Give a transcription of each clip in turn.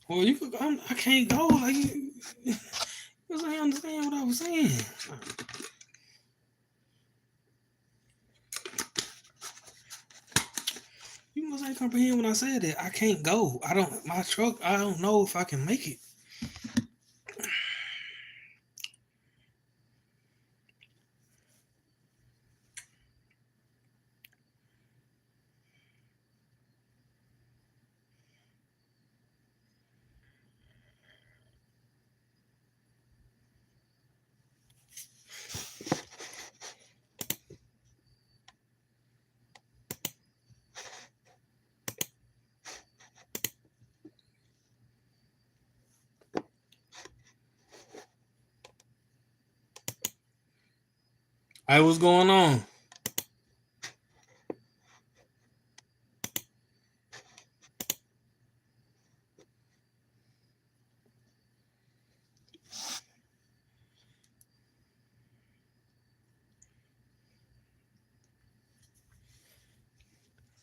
Well, I can't go. Like, you understand what I was saying? You must ain't comprehend when I said that. I can't go. I don't. My truck. I don't know if I can make it. Hey, what's going on?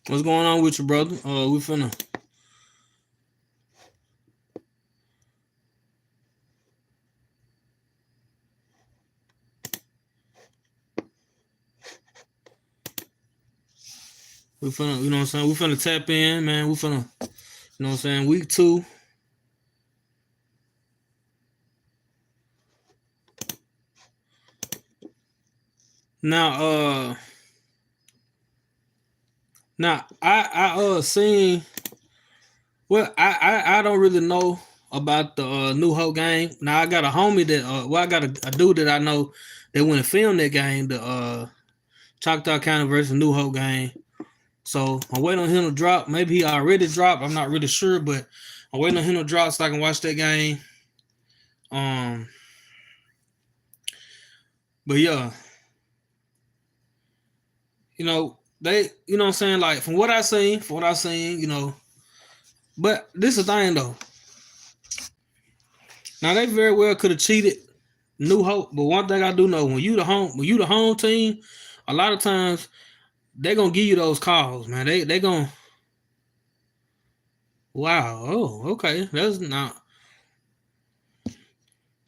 What's going on with you, brother? We finna, you know what I'm saying? We finna tap in, man. We finna, you know what I'm saying? Week 2. Now, I seen. Well, I don't really know about the New Hope game. Now I got a homie that I got a dude that I know that went and filmed that game, the Choctaw County versus New Hope game. So I'm waiting on him to drop. Maybe he already dropped. I'm not really sure, but I'm waiting on him to drop so I can watch that game. Um, but yeah, you know what I'm saying, like from what I seen, But this is the thing though. Now they very well could have cheated New Hope, but one thing I do know, when you the home team, a lot of times they gonna give you those calls, man. They gonna wow, oh, okay. That's not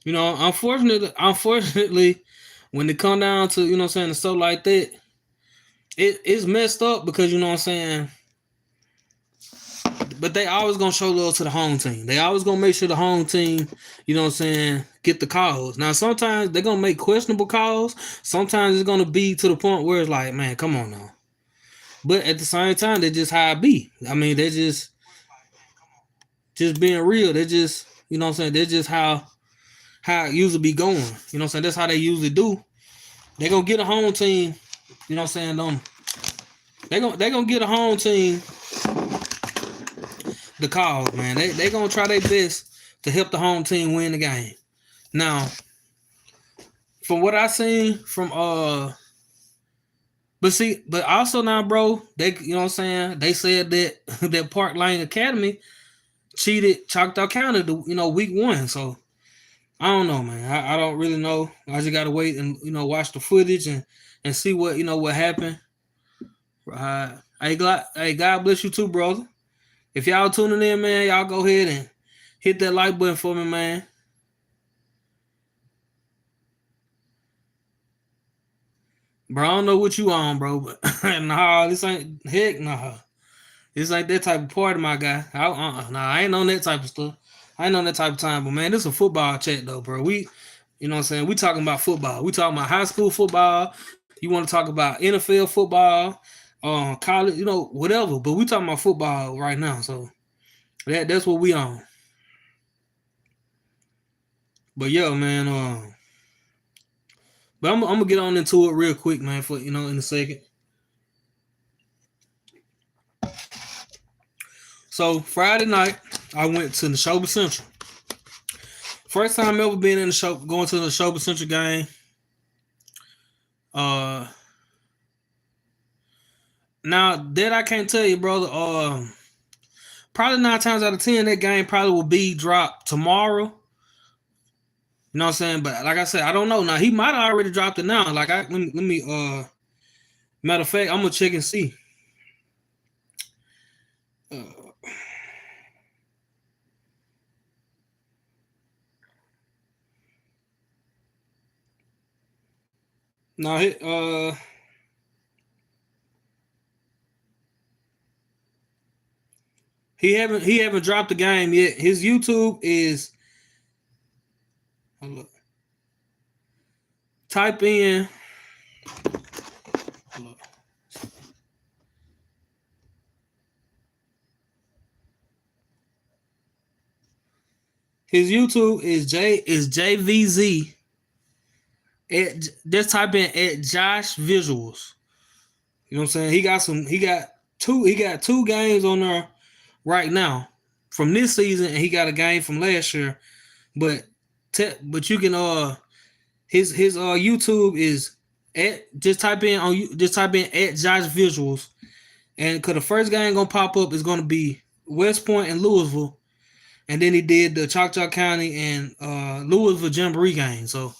unfortunately, when it come down to, and stuff like that, it's messed up because you know what I'm saying. But they always gonna show love to the home team. They always gonna make sure the home team, get the calls. Now sometimes they're gonna make questionable calls. Sometimes it's gonna be to the point where it's like, man, come on now. But at the same time, they just how it be. I mean, they just being real. They just, you know what I'm saying. They're just how it usually be going. You know what I'm saying. That's how they usually do. They gonna get a home team. You know what I'm saying. They gonna get a home team the calls, man. They gonna try their best to help the home team win the game. Now, from what I seen from but also now, bro, they you know what I'm saying, they said that that Park Lane Academy cheated Choctaw County to week 1. So I don't know, man. I don't really know. I just gotta wait and watch the footage and see what happened. God bless you too, brother. If y'all tuning in, man, y'all go ahead and hit that like button for me, man. Bro, I don't know what you on, bro, but nah, this ain't heck nah. This ain't that type of party, my guy. Nah, I ain't on that type of stuff. I ain't on that type of time, but man, this is a football chat though, bro. You know what I'm saying? We talking about football. We talking about high school football. You want to talk about NFL football, college, whatever. But we talking about football right now, so that's what we on. But yeah, man. But I'm gonna get on into it real quick, man. For in a second. So Friday night, I went to the Neshoba Central. First time ever being in the show, going to the Neshoba Central game. Uh, Now that I can't tell you, brother. Probably 9 times out of 10, that game probably will be dropped tomorrow. You know what I'm saying? But like I said, I don't know. Now he might have already dropped it now. Like let me matter of fact, I'm gonna check and see. Uh, No, he haven't dropped the game yet. His YouTube is hold up, type in hold up. His YouTube is JVZ. Just type in at Josh Visuals. You know what I'm saying? He got two games on there right now from this season, and he got a game from last year. But but you can his YouTube is at just type in at Josh Visuals, and cause the first game gonna pop up is gonna be West Point and Louisville, and then he did the Choctaw County and Louisville Jamboree game. So,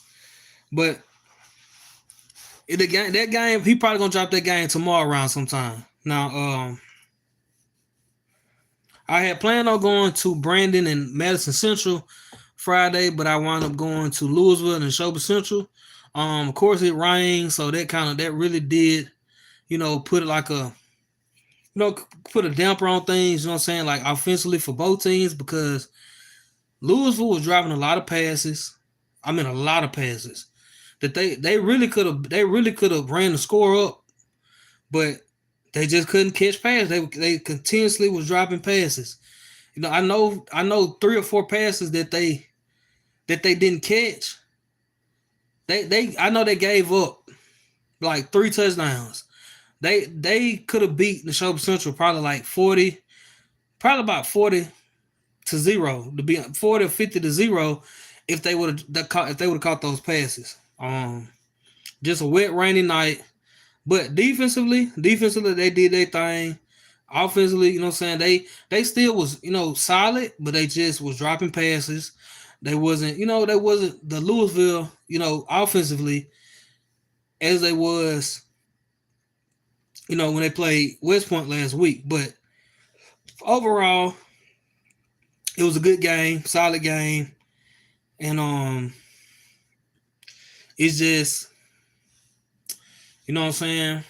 but that game he probably gonna drop that game tomorrow around sometime. Now, I had planned on going to Brandon and Madison Central Friday, but I wound up going to Louisville and Neshoba Central. Of course, it rained, so that really did, put it like put a damper on things. You know what I'm saying? Like offensively for both teams because Louisville was driving a lot of passes. I mean, a lot of passes that they really could have ran the score up, but they just couldn't catch passes. They continuously was dropping passes. I know 3 or 4 passes that they didn't catch. I know they gave up like 3 touchdowns. They could have beat the Neshoba Central probably like 40, probably about 40-0 to be 40 or 50-0 if they would have caught those passes. Just a wet rainy night. But defensively they did their thing. Offensively, you know what I'm saying? They still was, solid, but they just was dropping passes. They wasn't the Louisville, offensively as they was, when they played West Point last week. But overall, it was a good game, solid game. And it's just, you know what I'm saying?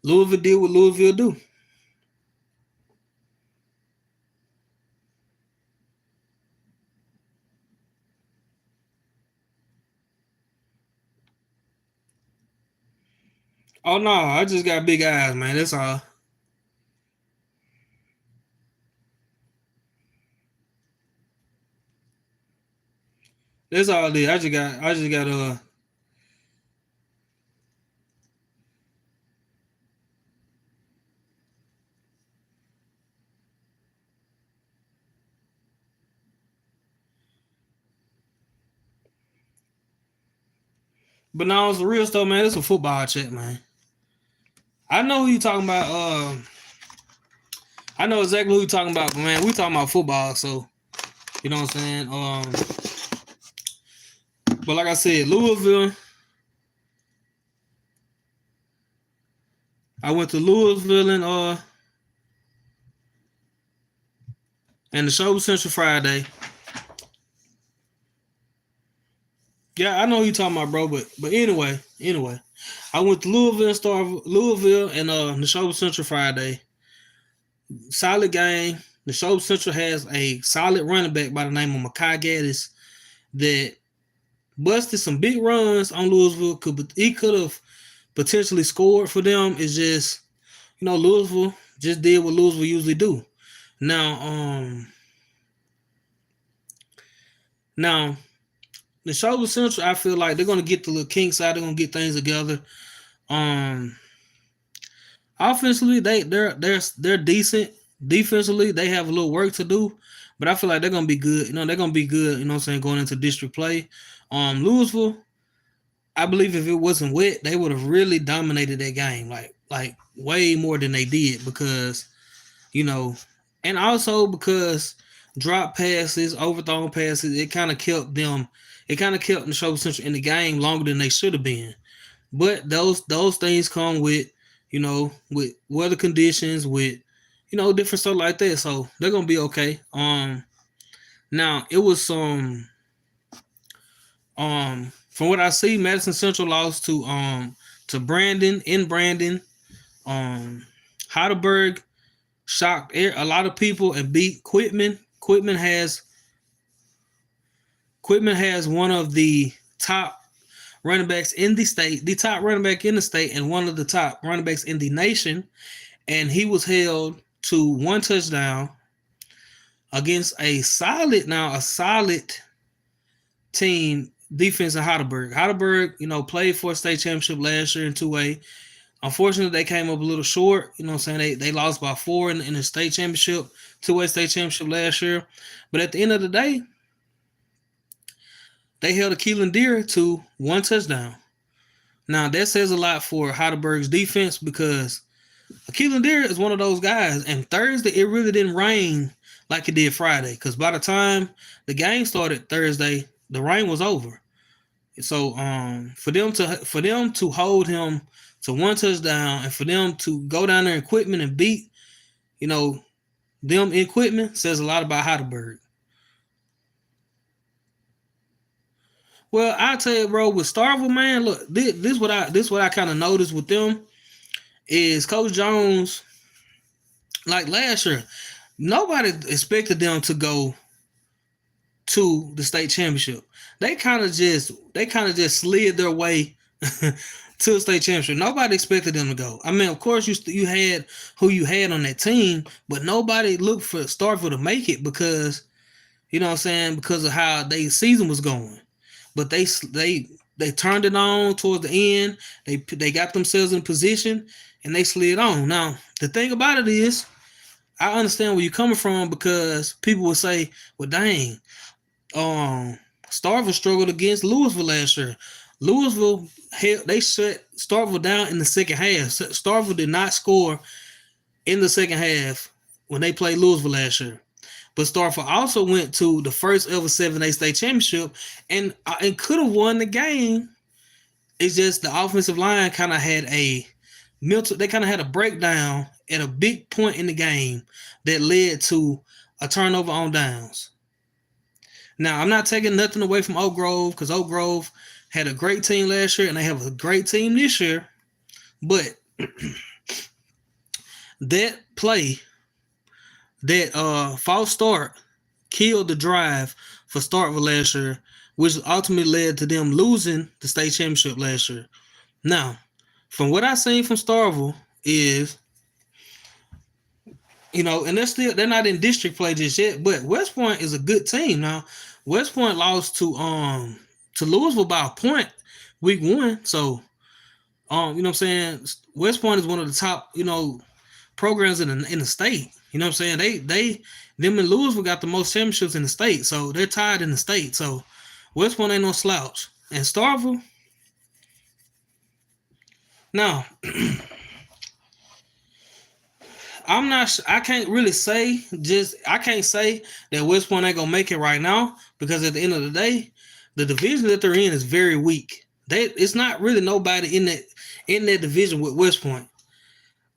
Louisville did what Louisville do. Oh no, I just got big eyes, man. That's all. That's all it is. I just got but now it's the real stuff, man. It's a football check, man. I know who you talking about. I know exactly who you talking about, but man, we talking about football, so you know what I'm saying. But like I said, Louisville. I went to Louisville and the show was Central Friday. Yeah, I know who you talking about, bro. But anyway, I went to Louisville and the show was Central Friday. Solid game. The show Central has a solid running back by the name of Makai Gaddis that busted some big runs on Louisville. He could have potentially scored for them. It's just, Louisville just did what Louisville usually do. Now, now the Shoulder Central, I feel like they're gonna get the little kinks out. They're gonna get things together. Um, Offensively, they're decent. Defensively, they have a little work to do, but I feel like they're gonna be good. They're gonna be good. You know what I'm saying, going into district play. Louisville, I believe if it wasn't wet, they would have really dominated that game, like way more than they did because you know, and also because drop passes, overthrown passes, it kind of kept them. It kind of kept the show central in the game longer than they should have been. But those things come with weather conditions, with different stuff like that. So they're gonna be okay. Now it was some from what I see, Madison Central lost to Brandon in Brandon. Um, Heidelberg shocked a lot of people and beat Quitman. Quitman has one of the top running backs in the state, the top running back in the state, and one of the top running backs in the nation. And he was held to one touchdown against a solid team defense in Heidelberg. Heidelberg, played for a state championship last year in 2A. Unfortunately, they came up a little short. You know what I'm saying? They lost by 4 in the state championship, 2A state championship last year. But at the end of the day, they held a Keelan Deer to one touchdown. Now, that says a lot for Heidelberg's defense because Keelan Deer is one of those guys. And Thursday, it really didn't rain like it did Friday because by the time the game started Thursday, the rain was over. So for them to hold him to one touchdown and for them to go down there in Quitman and beat, them in Quitman says a lot about Heidelberg. Well, I tell you, bro, with Starkville, man, look, this what I kind of noticed with them is Coach Jones. Like last year, nobody expected them to go to the state championship. They kind of just slid their way to the state championship. Nobody expected them to go. I mean, of course, you had who you had on that team, but nobody looked for Starkville to make it because, you know what I'm saying, because of how their season was going. But they turned it on towards the end. They got themselves in position and they slid on. Now, the thing about it is, I understand where you're coming from because people will say, well, dang, Starkville struggled against Louisville last year. Louisville, they shut Starkville down in the second half. Starkville did not score in the second half when they played Louisville last year. But Starkville also went to the first ever 7A state championship and could have won the game. It's just the offensive line kind of had a breakdown at a big point in the game that led to a turnover on downs. Now, I'm not taking nothing away from Oak Grove because Oak Grove had a great team last year and they have a great team this year. But that play, that false start, killed the drive for Starkville last year, which ultimately led to them losing the state championship last year. Now, from what I've seen from Starkville is, and they're not in district play just yet, but West Point is a good team. Now, West Point lost to Louisville by a point week 1. So, you know what I'm saying? West Point is one of the top, programs in the state. You know what I'm saying? Them and Louisville got the most championships in the state. So they're tied in the state. So West Point ain't no slouch. And Starkville, now, I can't really say, I can't say that West Point ain't going to make it right now because at the end of the day, the division that they're in is very weak. It's not really nobody in that division with West Point.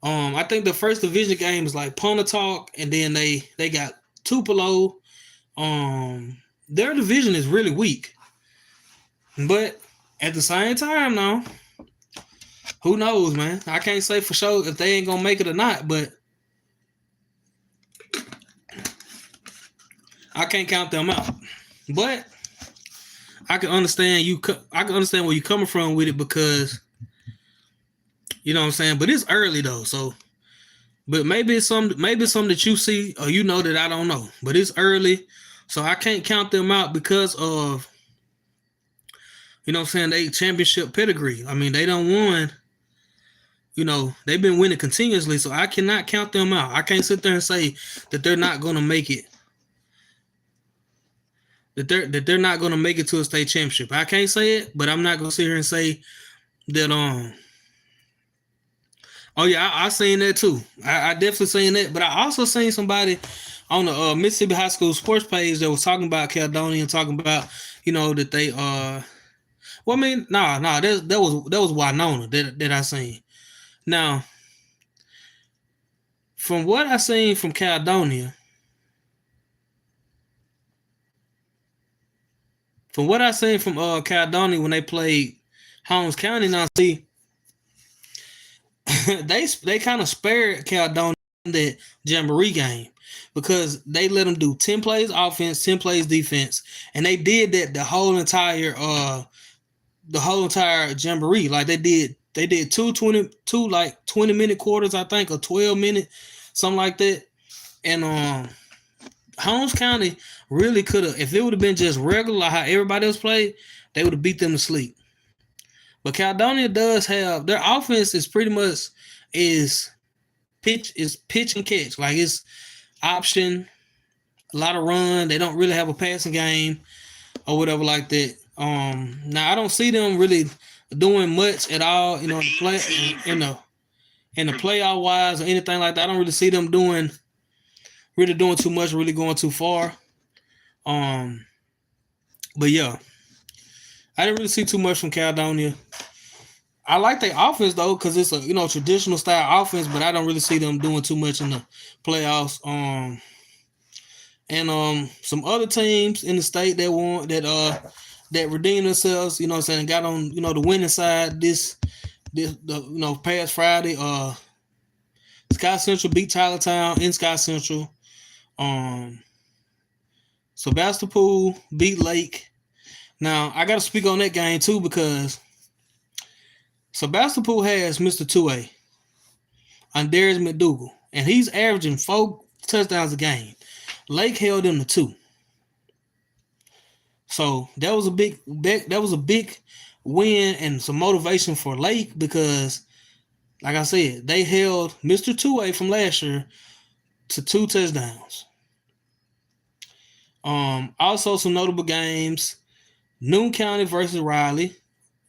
I think the first division game is like Pontotoc, and then they got Tupelo. Their division is really weak. But at the same time now, who knows, man? I can't say for sure if they ain't going to make it or not, but I can't count them out. But I can understand where you're coming from with it because, you know what I'm saying? But it's early though, so but maybe it's something that you see or that I don't know. But it's early, so I can't count them out because of, you know what I'm saying, they championship pedigree. I mean, they don't won. They've been winning continuously, so I cannot count them out. I can't sit there and say that they're not going to make it. That they're not going to make it to a state championship. I can't say it, but I'm not going to sit here and say that oh yeah, I seen that too. I definitely seen that, but I also seen somebody on the Mississippi High School sports page that was talking about Caledonia and talking about that they well, I mean, that was Winona that I seen. Now, from what I seen from Caledonia, from what I seen from Caledonia when they played Holmes County, now see they kind of spared Caledonia in that Jamboree game because they let them do 10 plays offense, 10 plays defense, and they did that the whole entire Jamboree. Like they did two like 20-minute quarters, I think, or 12-minute, something like that. And Holmes County really could have, if it would have been just regular like how everybody else played, they would have beat them to sleep. But Caledonia does have their offense is pretty much is pitch and catch. Like it's option, a lot of run. They don't really have a passing game or whatever like that. Now I don't see them really doing much at all, you know, in the playoff wise or anything like that. I don't really see them doing too much, really going too far. But yeah, I didn't really see too much from Caledonia. I like their offense though, because it's a traditional style offense, but I don't really see them doing too much in the playoffs. And some other teams in the state that won that redeemed themselves, you know what I'm saying, got on, the winning side this past Friday. Sky Central beat Tylertown in Sky Central. Sebastopol beat Lake. Now I gotta speak on that game too because Sebastopol has Mr. 2A, Andarius McDougal, and he's averaging 4 touchdowns a game. Lake held him to 2. So that was a big win and some motivation for Lake because, like I said, they held Mr. 2A from last year to 2 touchdowns. Also some notable games: Newton County versus Riley.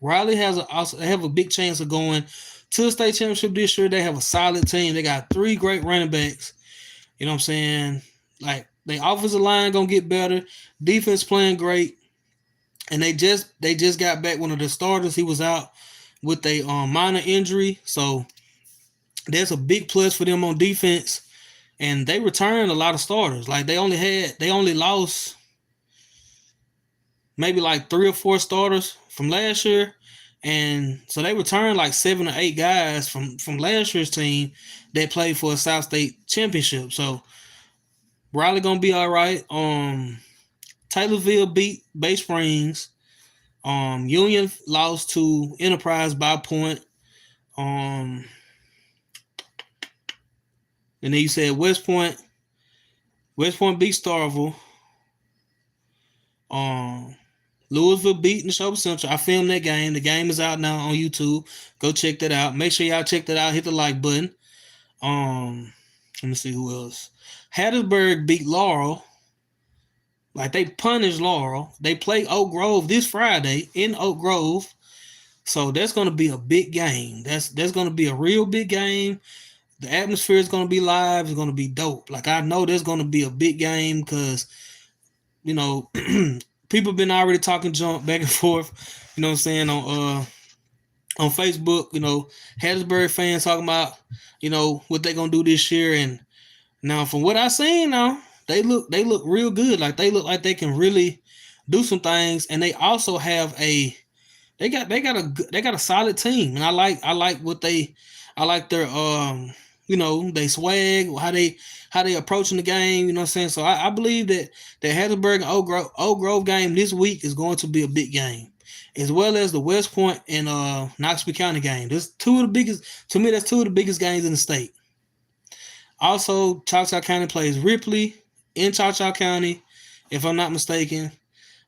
Riley they have a big chance of going to the state championship this year. They have a solid team. They got 3 great running backs. You know what I'm saying? Like, their offensive line gonna get better. Defense playing great. And they just got back one of the starters. He was out with a minor injury. So that's a big plus for them on defense. And they returned a lot of starters. Like they only lost maybe like 3 or 4 starters from last year. And so they returned like 7 or 8 guys from last year's team that played for a South State championship. So Riley gonna be all right. Taylorville beat Bay Springs. Union lost to Enterprise by a point. And then you said West Point. West Point beat Starville. Louisville beat Neshoba Central. I filmed that game. The game is out now on YouTube. Go check that out. Make sure y'all check that out. Hit the like button. Let me see who else. Hattiesburg beat Laurel. Like, they punished Laurel. They play Oak Grove this Friday in Oak Grove. So that's going to be a big game. That's going to be a real big game. The atmosphere is going to be live. It's going to be dope. Like, I know there's going to be a big game because, people been already talking junk back and forth, you know what I'm saying, on Facebook, Hattiesburg fans talking about, what they going to do this year. And now from what I seen now, they look real good. Like, they look like they can really do some things. And they also have they got a solid team. And I like their they swag, how they approaching the game, you know what I'm saying? So I believe that the Hattiesburg and Oak Grove game this week is going to be a big game, as well as the West Point and Knoxville County game. That's two of the biggest games in the state. Also, Choctaw County plays Ripley in Choctaw County, if I'm not mistaken.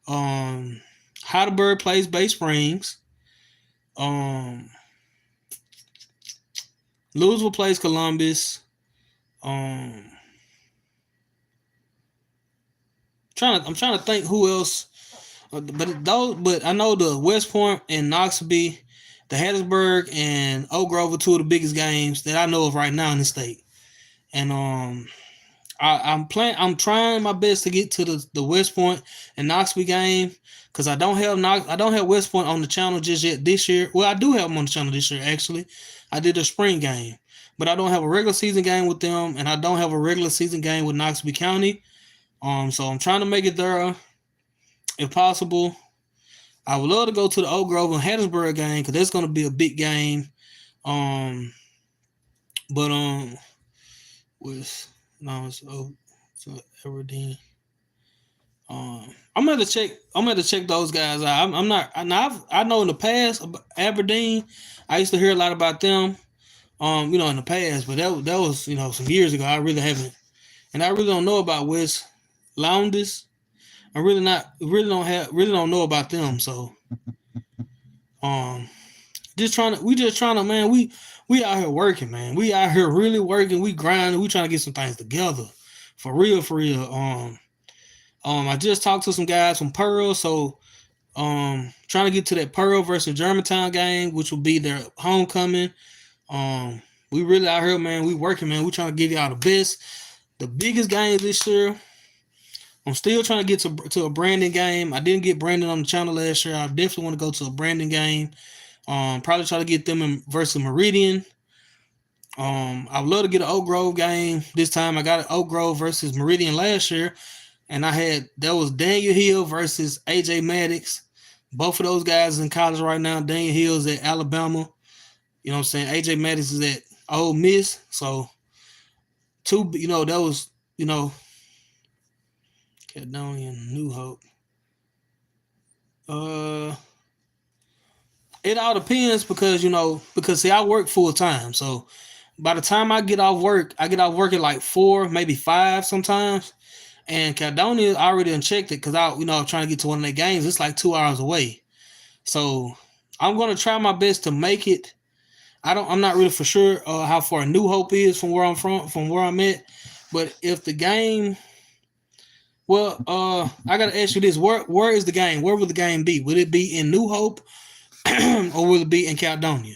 Heidelberg plays Bay Springs. Louisville plays Columbus. I'm trying to think who else, but I know the West Point and Knoxville, the Hattiesburg and Oak Grove are 2 of the biggest games that I know of right now in the state. And I'm trying my best to get to the West Point and Knoxville game because I don't have West Point on the channel just yet this year. Well, I do have them on the channel this year actually. I did a spring game, but I don't have a regular season game with them, and I don't have a regular season game with Knoxville County. So I'm trying to make it there if possible. I would love to go to the Oak Grove and Hattiesburg game because that's gonna be a big game. Um, but with no, so Aberdeen. I'm gonna check. I'm gonna check those guys out. I'm not. I know in the past Aberdeen. I used to hear a lot about them. In the past, but that was some years ago. I really haven't, and I really don't know about West Lowndes. I really don't know about them. So, um, we just trying to, man. We out here working, man. We out here really working. We grinding. We trying to get some things together, for real, for real. I just talked to some guys from Pearl, so trying to get to that Pearl versus Germantown game, which will be their homecoming. We really out here, man. We working, man. We trying to give y'all the best, the biggest game this year. I'm still trying to get to a Brandon game. I didn't get Brandon on the channel last year. I definitely want to go to a Brandon game. Probably try to get them in versus Meridian. I would love to get an Oak Grove game this time. I got an Oak Grove versus Meridian last year, and that was Daniel Hill versus AJ Maddox. Both of those guys in college right now. Daniel Hill's at Alabama. You know what I'm saying? AJ Maddox is at Ole Miss. So that was Caledonia, New Hope. It all depends because see, I work full time. So by the time I get off work at like 4, maybe 5 sometimes. And Caledonia already unchecked it because I'm trying to get to one of their games. It's like 2 hours away. So I'm gonna try my best to make it. I'm not really for sure how far New Hope is from where I'm at. But if the game, well, I gotta ask you this: where is the game? Where will the game be? Would it be in New Hope, or will it be in Caledonia?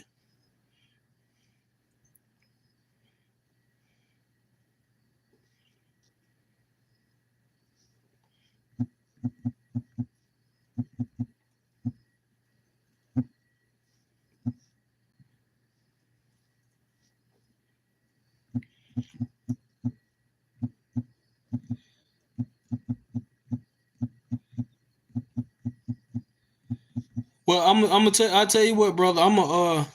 Well, I'll tell you what, brother. I'm gonna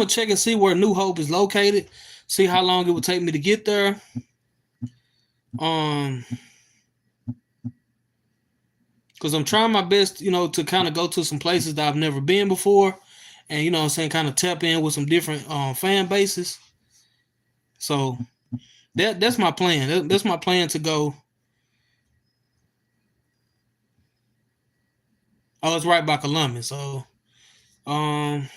check and see where New Hope is located. See how long it would take me to get there. Because I'm trying my best, to kind of go to some places that I've never been before, and I'm saying, kind of tap in with some different fan bases. So that's my plan. That's my plan to go. Oh, it's right by Columbus. So, trying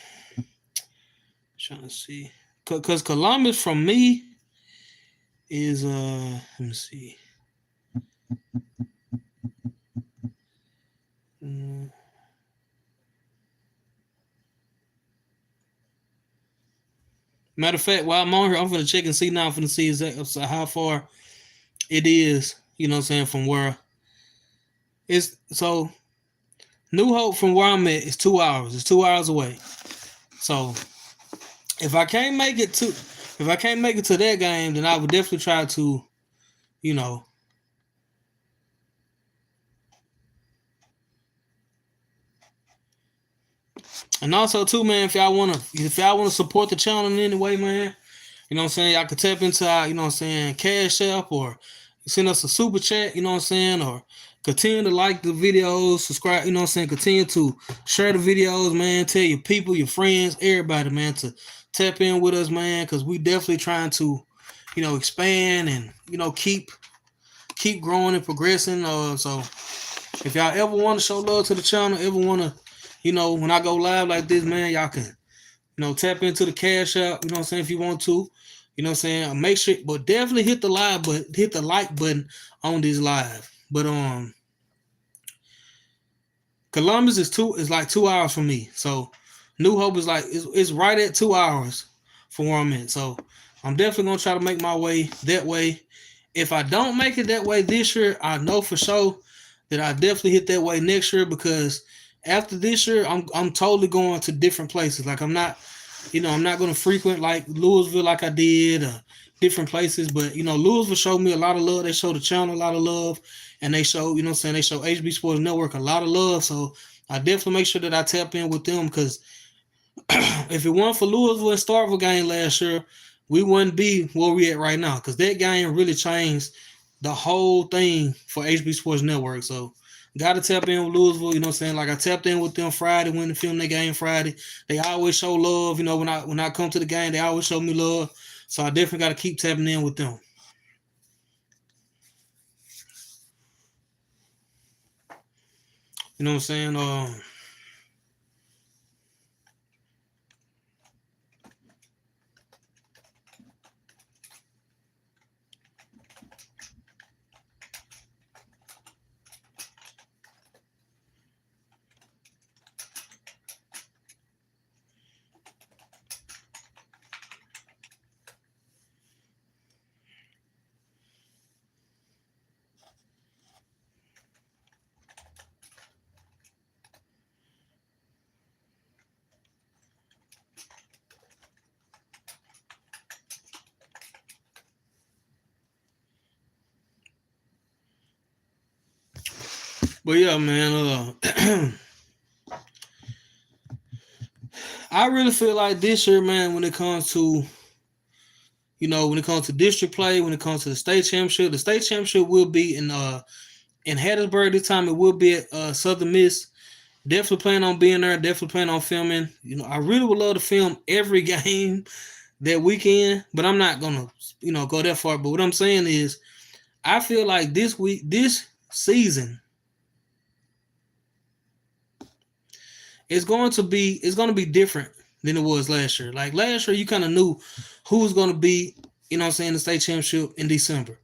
to see, because Columbus from me is let me see. Matter of fact, while I'm on here, I'm gonna check and see now. I'm gonna see exactly how far it is. You know what I'm saying, from where it's so New Hope from where I'm at is 2 hours. It's 2 hours away. So if I can't make it to that game, then I would definitely try to, And also too, man, if y'all wanna support the channel in any way, man, you know what I'm saying, y'all can tap into our, Cash App, or send us a super chat, you know what I'm saying, or continue to like the videos, subscribe, continue to share the videos, man. Tell your people, your friends, everybody, man, to tap in with us, man, because we definitely trying to, expand and keep growing and progressing. So if y'all ever want to show love to the channel, ever want to, when I go live like this, man, y'all can, tap into the Cash App, you know what I'm saying, if you want to, you know what I'm saying, make sure, but definitely hit the like button on this live. But Columbus is like 2 hours from me. So New Hope is like, it's right at 2 hours from where I'm at. So I'm definitely going to try to make my way that way. If I don't make it that way this year, I know for sure that I definitely hit that way next year, because after this year, I'm totally going to different places. Like I'm not going to frequent like Louisville like I did, different places. But Louisville showed me a lot of love. They showed the channel a lot of love, and they showed, they show HB Sports Network a lot of love. So I definitely make sure that I tap in with them, because if it weren't for Louisville and Starkville game last year, we wouldn't be where we at right now, because that game really changed the whole thing for HB Sports Network. So got to tap in with Louisville. Like I tapped in with them Friday when they filmed their game Friday. They always show love. When I come to the game, they always show me love. So I definitely got to keep tapping in with them. You know what I'm saying? But yeah, man. I really feel like this year, man, when it comes to district play, when it comes to the state championship will be in Hattiesburg this time. It will be at Southern Miss. Definitely plan on being there. Definitely plan on filming. I really would love to film every game that weekend, but I'm not gonna, go that far. But what I'm saying is, I feel like this season, it's going to be different than it was last year. Like last year, you kind of knew who was going to be, the state championship in December.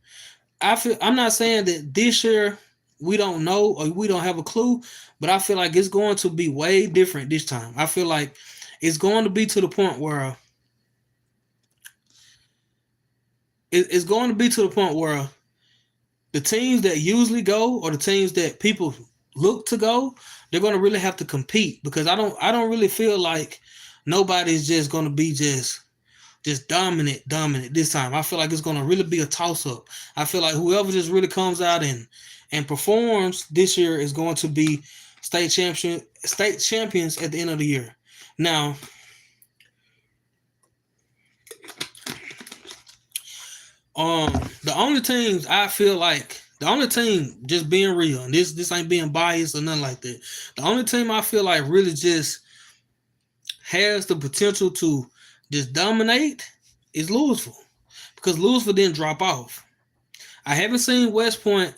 I'm not saying that this year we don't know or we don't have a clue, but I feel like it's going to be way different this time. I feel like it's going to be to the point where it's going to be to the point where the teams that usually go, or the teams that people look to go, they're going to really have to compete, because I don't really feel like nobody's just going to be just dominant this time. I feel like it's going to really be a toss up. I feel like whoever just really comes out and performs this year is going to be state champions at the end of the year. Now, the only teams I feel like, the only team, just being real, and this ain't being biased or nothing like that. The only team I feel like really just has the potential to just dominate is Louisville, because Louisville didn't drop off. I haven't seen West Point,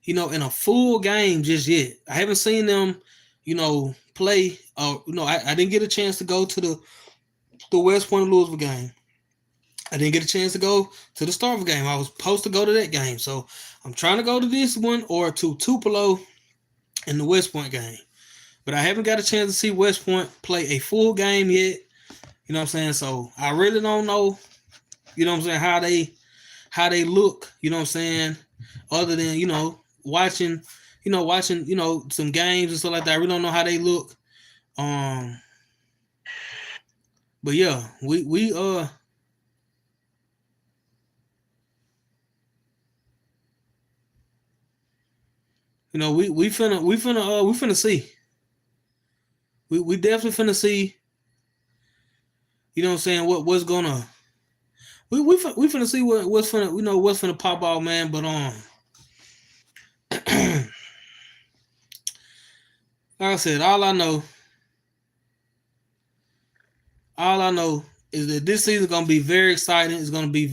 in a full game just yet. I haven't seen them, play. I didn't get a chance to go to the West Point Louisville game. I didn't get a chance to go to the Starkville game. I was supposed to go to that game, so I'm trying to go to this one or to Tupelo in the West Point game. But I haven't got a chance to see West Point play a full game yet. You know what I'm saying? So I really don't know, what I'm saying, how they look, you know what I'm saying, other than, watching, some games and stuff like that. I really don't know how they look. But yeah, we finna see. We definitely finna see, you know what I'm saying, what's gonna we finna see what's finna pop out, man. But like I said, all I know is that this season is gonna be very exciting. It's gonna be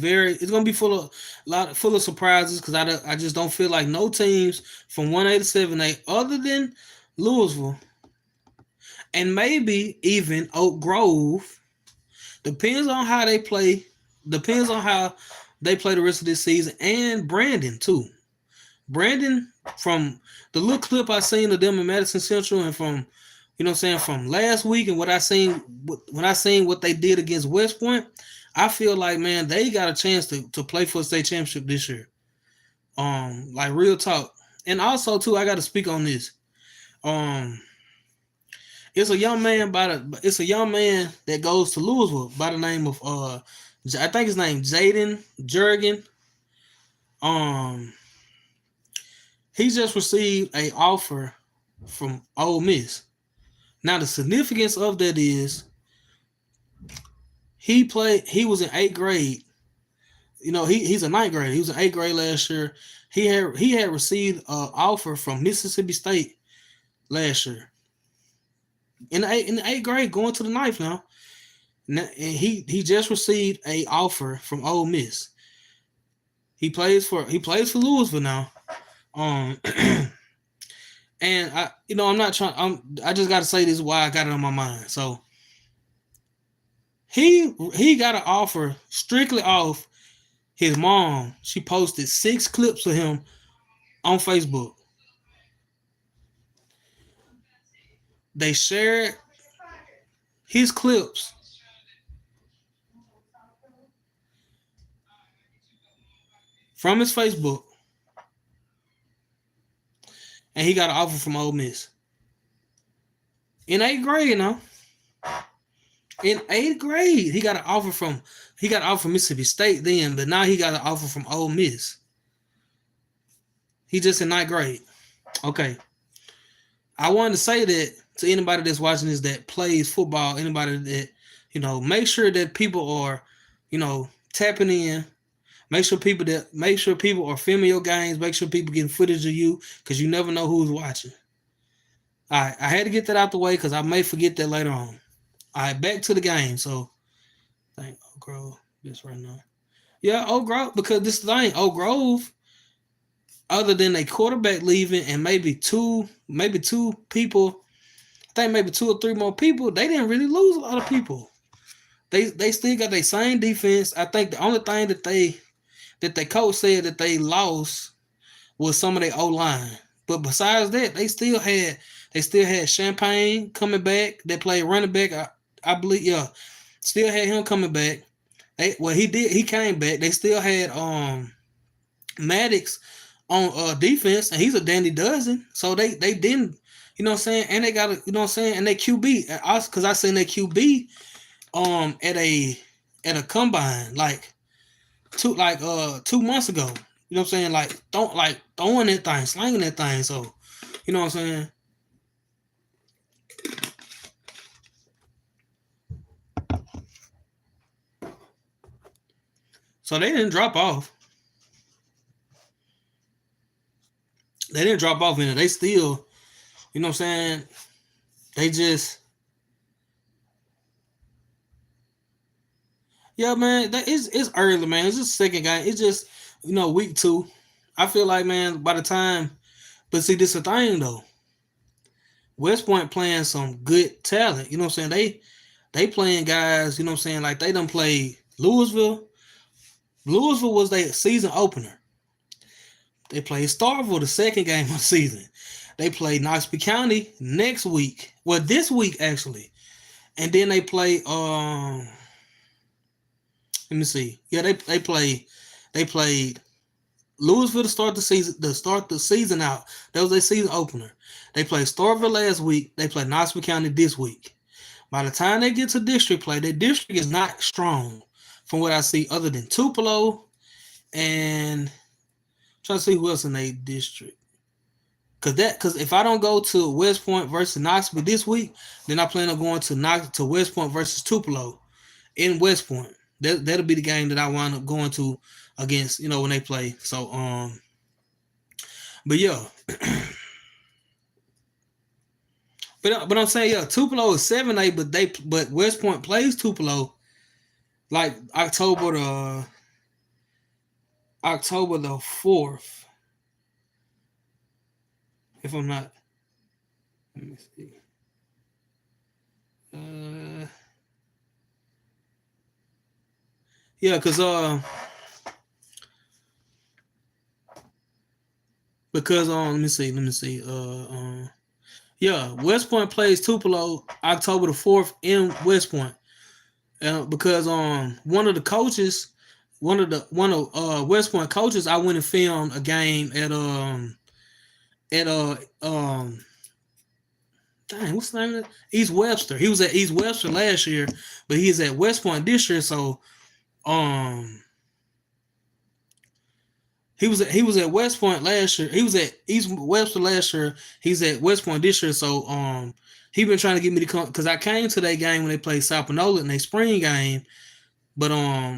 full of surprises, because I just don't feel like no teams from 1A to 7A other than Louisville and maybe even Oak Grove. Depends on how they play. Depends on how they play the rest of this season, and Brandon too. Brandon, from the little clip I seen of them in Madison Central, and from, from last week, and what I seen when I seen what they did against West Point, I feel like, man, they got a chance to play for a state championship this year. Like real talk. And also too, I got to speak on this. It's a young man that goes to Louisville by the name of I think his name Jaden Jurgen. Um, he just received a offer from Ole Miss. Now the significance of that is he played. He was in eighth grade. He's a ninth grade. He was in eighth grade last year. He had received an offer from Mississippi State last year in the eighth grade, going to the ninth now. And he just received a offer from Ole Miss. He plays for Louisville now. Um, and I'm not trying. I just got to say this is why I got it on my mind. So he got an offer strictly off his mom. She posted 6 clips of him on Facebook. They shared his clips from his Facebook, and he got an offer from Ole Miss in eighth grade. Now, in eighth grade, he got an offer from Mississippi State then, but now he got an offer from Ole Miss. He just in ninth grade. Okay, I wanted to say that to anybody that's watching this that plays football, anybody that make sure that people are tapping in. Make sure people are filming your games. Make sure people getting footage of you because you never know who's watching. All right, I had to get that out the way because I may forget that later on. All right, back to the game. So, thank Oak Grove this right now. Yeah, Oak Grove, because this thing, Oak Grove, other than a quarterback leaving and maybe two people, I think maybe 2 or 3 more people, they didn't really lose a lot of people. They still got their same defense. I think the only thing that the coach said that they lost was some of their O-line. But besides that, they still had Champagne coming back. They played running back. I believe, yeah. Still had him coming back. He came back. They still had Maddox on defense, and he's a dandy dozen. So they didn't, what I'm saying? And they got what I'm saying? And they QB, because I seen their QB at a combine like 2 months ago. You know what I'm saying? Throwing that thing, slanging that thing. So, you know what I'm saying? So they didn't drop off. They didn't drop off in it. They still, you know what I'm saying? They just, yeah, man. It's early, man. It's just second game. It's just week 2. I feel like, man, by the time, but see, this is the thing though. West Point playing some good talent. You know what I'm saying? They playing guys. You know what I'm saying? Like they done played Louisville. Louisville was their season opener. They played Starkville the second game of the season. They played Knoxville County next week. Well, this week actually, and then they play. Let me see. Yeah, they played Louisville to start the season out. That was their season opener. They played Starkville last week. They played Knoxville County this week. By the time they get to district play, their district is not strong from what I see, other than Tupelo and I'm trying to see who else in their district. Because if I don't go to West Point versus Knoxville this week, then I plan on going to West Point versus Tupelo in West Point. That'll be the game that I wind up going to against, when they play. So, but yeah. But I'm saying, yeah, Tupelo is 7A, but West Point plays Tupelo like October the 4th. If I'm not, let me see. Yeah, because let me see. Yeah, West Point plays Tupelo October the 4th in West Point. Because one of West Point coaches, I went and filmed a game at dang, what's the name of it? East Webster. He was at East Webster last year, but he's at West Point this year. So Um, he was at West Point last year. He was at East Webster last year. He's at West Point this year. So he been trying to get me to come because I came to that game when they played South Panola in their spring game. But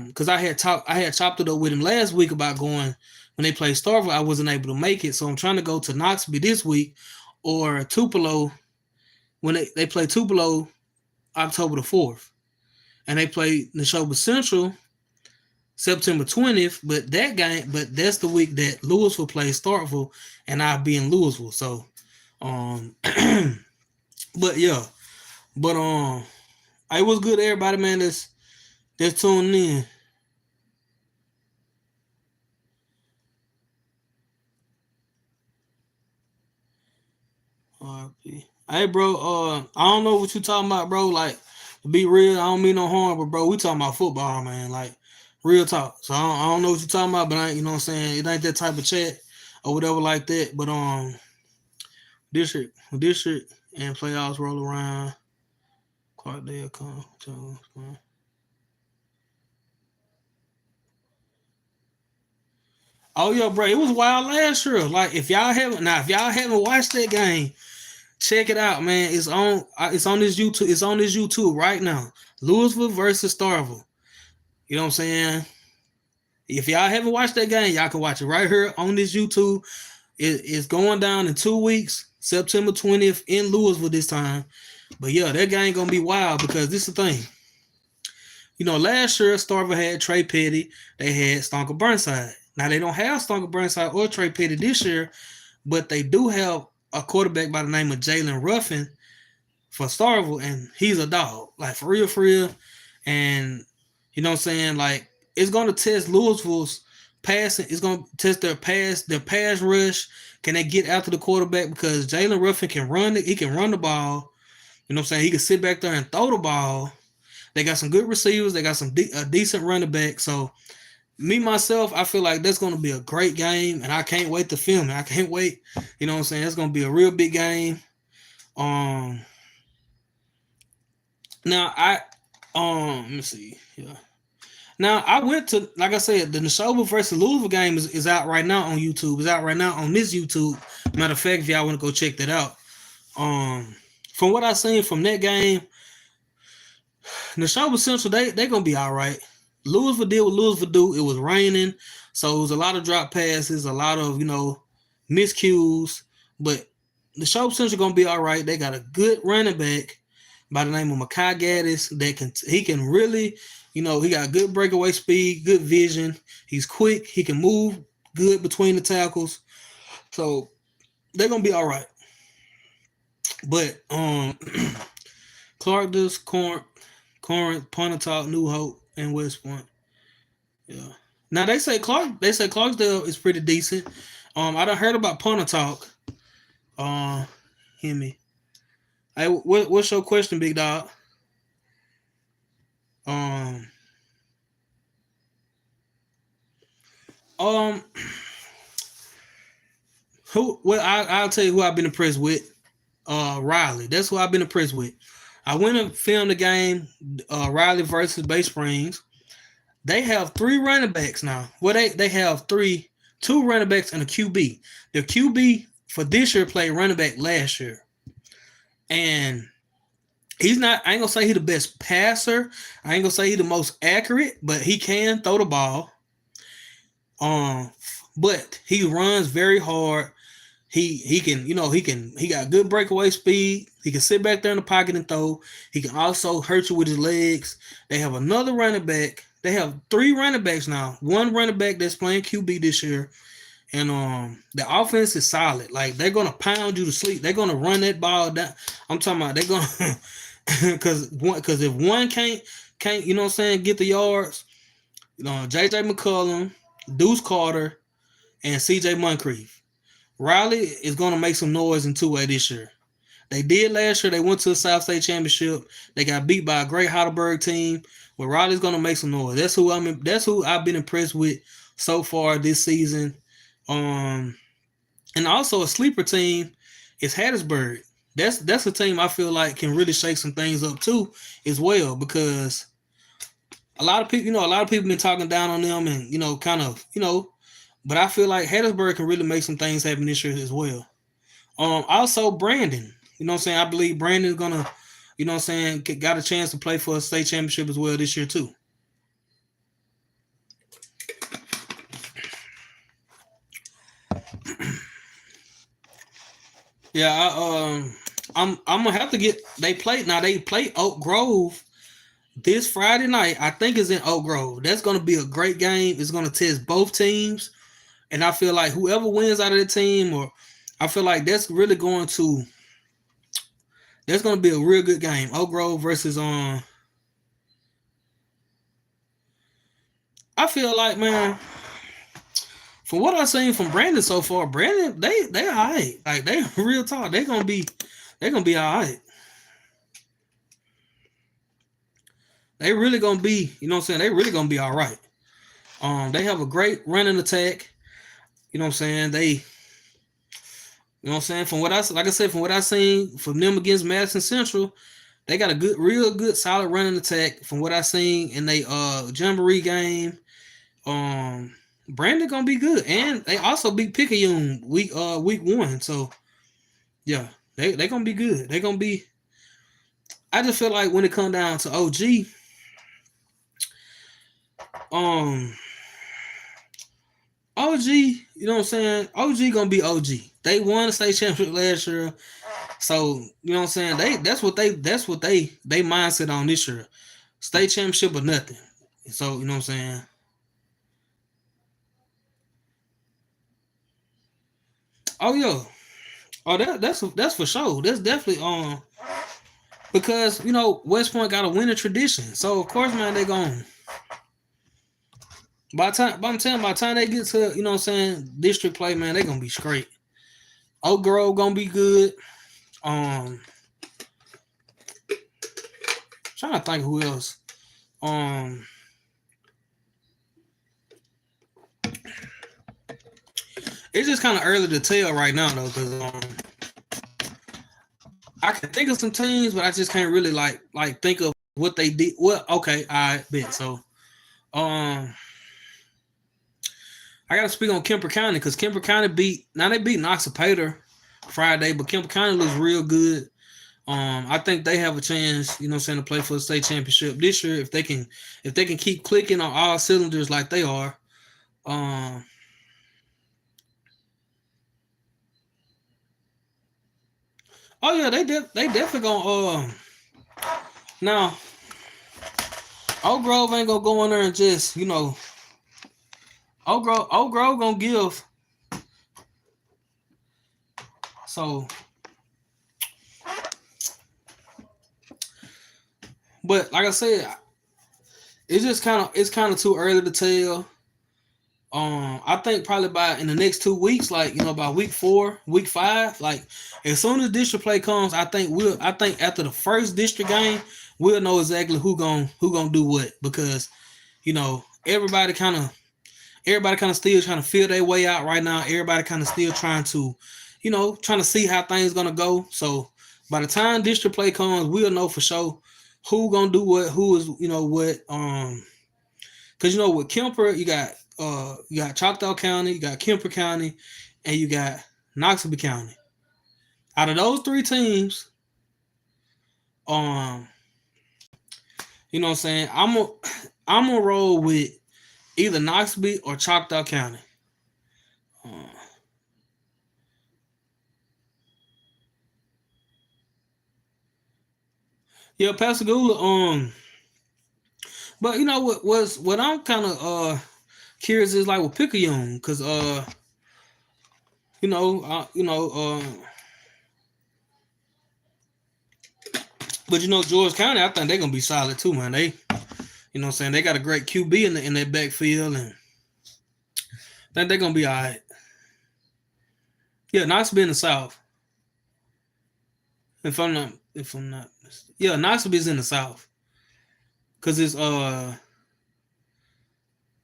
because I had chopped it up with him last week about going when they played Starkville. I wasn't able to make it, so I'm trying to go to Knoxville this week or Tupelo when they play Tupelo October the 4th, and they play Neshoba Central September 20th. But that's the week that Louisville plays Starkville, and I'll be in Louisville. So, but yeah, but it was good. Everybody, man, that's tuning in. RP. Hey, bro. I don't know what you talking about, bro. Like, to be real, I don't mean no harm, but bro, we talking about football, man. Like, real talk. So I don't know what you talking about, but you know what I'm saying. It ain't that type of chat or whatever like that. But district, and playoffs roll around. Clarkdale come. Oh yeah, bro. It was wild last year. Like if y'all haven't watched that game, check it out, man. It's on this YouTube. It's on this YouTube right now. Louisville versus Starville. You know what I'm saying? If y'all haven't watched that game, y'all can watch it right here on this YouTube. It's going down in 2 weeks, September 20th in Louisville this time. But yeah, that game gonna be wild because this is the thing. You know, last year Starville had Trey Petty, they had Stonker Burnside. Now they don't have Stonker Burnside or Trey Petty this year, but they do have a quarterback by the name of Jalen Ruffin for Starville, and he's a dog, like for real. And you know what I'm saying? Like it's gonna test Louisville's passing. It's gonna test their pass rush. Can they get after the quarterback? Because Jalen Ruffin can run it. He can run the ball. You know what I'm saying? He can sit back there and throw the ball. They got some good receivers. They got a decent running back. So me myself, I feel like that's going to be a great game, and I can't wait to film it. I can't wait. You know what I'm saying? It's going to be a real big game. Um, now let me see. Yeah. Now I went to, like I said, the Neshoba versus Louisville game is out right now on YouTube. It's out right now on this YouTube. Matter of fact, if y'all want to go check that out. From what I seen from that game, Neshoba Central they gonna be all right. Louisville did what Louisville do. It was raining, so it was a lot of drop passes, a lot of miscues. But Neshoba Central gonna be all right. They got a good running back by the name of Makai Gaddis he can really, he got good breakaway speed, good vision. He's quick. He can move good between the tackles. So they're gonna be all right. But Clark does Corinth, Pontotoc, New Hope, and West Point. Yeah. Now they say Clarksdale is pretty decent. I done heard about Pontotoc. Hear me. Hey, what's your question, big dog? Um, um, I'll tell you who I've been impressed with. Riley. That's who I've been impressed with. I went and filmed the game, Riley versus Bay Springs. They have 3 running backs now. Well, they have two running backs and a QB. The QB for this year played running back last year. And he's not, I ain't gonna say he's the best passer. I ain't gonna say he's the most accurate, but he can throw the ball. But he runs very hard. He can, he got good breakaway speed. He can sit back there in the pocket and throw. He can also hurt you with his legs. They have another running back. They have 3 running backs now. One running back that's playing QB this year. And the offense is solid. Like they're gonna pound you to sleep. They're gonna run that ball down. I'm talking about they're gonna because if one can't get the yards, JJ McCullum, Deuce Carter, and CJ Moncrief. Riley is going to make some noise in 2A this year. They did last year. They went to the South State Championship. They got beat by a great Heidelberg team. But Riley's going to make some noise. That's who I've been impressed with so far this season. And also a sleeper team is Hattiesburg. That's a team I feel like can really shake some things up too as well because A lot of people, a lot of people been talking down on them, and kind of, but I feel like Hattiesburg can really make some things happen this year as well. Also Brandon, what I'm saying? I believe Brandon's gonna, what I'm saying, got a chance to play for a state championship as well this year too. Yeah, I'm gonna have to get. They play Oak Grove this Friday night. I think it's in Oak Grove. That's gonna be a great game. It's gonna test both teams, and I feel like whoever wins out of the team, or I feel like that's gonna be a real good game. Oak Grove versus I feel like, man, from what I've seen from Brandon so far, Brandon they alright. Like they real talk. They're gonna be alright. They really gonna be, what I'm saying, they really gonna be alright. They have a great running attack. You know what I'm saying? What I'm saying, from what I like I said, from what I seen from them against Madison Central, they got a good, real good, solid running attack. From what I seen in they Jamboree game, um, Brandon gonna be good, and they also beat Picayune week 1. So yeah, they gonna be good. They gonna be. I just feel like when it come down to OG, um, OG, you know what I'm saying? OG gonna be OG. They won the state championship last year. So, you know what I'm saying? That's what they mindset on this year. State championship or nothing. So, you know what I'm saying? Oh yeah. Oh that's for sure. That's definitely because West Point got a winning tradition. So of course, man, they going by the time they get to, what I'm saying, district play, man, they gonna be straight. Oak Grove gonna be good. Um Trying to think who else. Um it's just kind of early to tell right now though, because I can think of some teams, but I just can't really like think of what they did. Well, okay, I bet. So um I gotta speak on Kemper County because Kemper County they beat Noxapater Friday, but Kemper County looks real good. I think they have a chance, what I'm saying, to play for the state championship this year if they can keep clicking on all cylinders like they are. Um oh yeah, they definitely gonna now Oak Grove ain't gonna go in there and just, Oak Grove gonna give. So, but like I said, it's kind of too early to tell. I think probably by in the next 2 weeks, like by week 4, week 5, like as soon as district play comes, I think after the first district game, we'll know exactly who gonna do what because you know everybody kind of everybody kind of still trying to feel their way out right now. Everybody kind of still trying to see how things gonna go. So by the time district play comes, we'll know for sure who gonna do what, who is what. Because with Kemper, you got Choctaw County, you got Kemper County, and you got Knoxville County. Out of those three teams, um, what I'm saying, I'm gonna roll with either Knoxville or Choctaw County. Uh, yeah, Pascagoula. But what I'm kind of curious is like with Picayune, because you know you know but George County, I think they're gonna be solid too, man. What I'm saying, they got a great QB in their backfield, and I think they're gonna be all right. Yeah, Knoxville in the South. If I'm not, yeah, Knoxville is in the South because it's I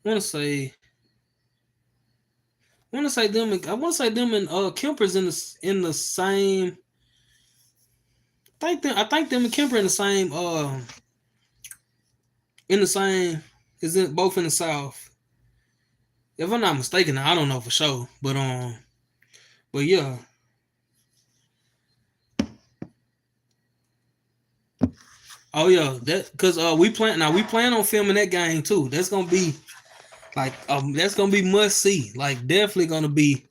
want to say them and Kemper's in the same. I think them and Kemper in the same in the same. Is it both in the South? If I'm not mistaken, I don't know for sure, but yeah. Oh yeah, that because we plan on filming that game too. That's gonna be that's gonna be must see. Like definitely gonna be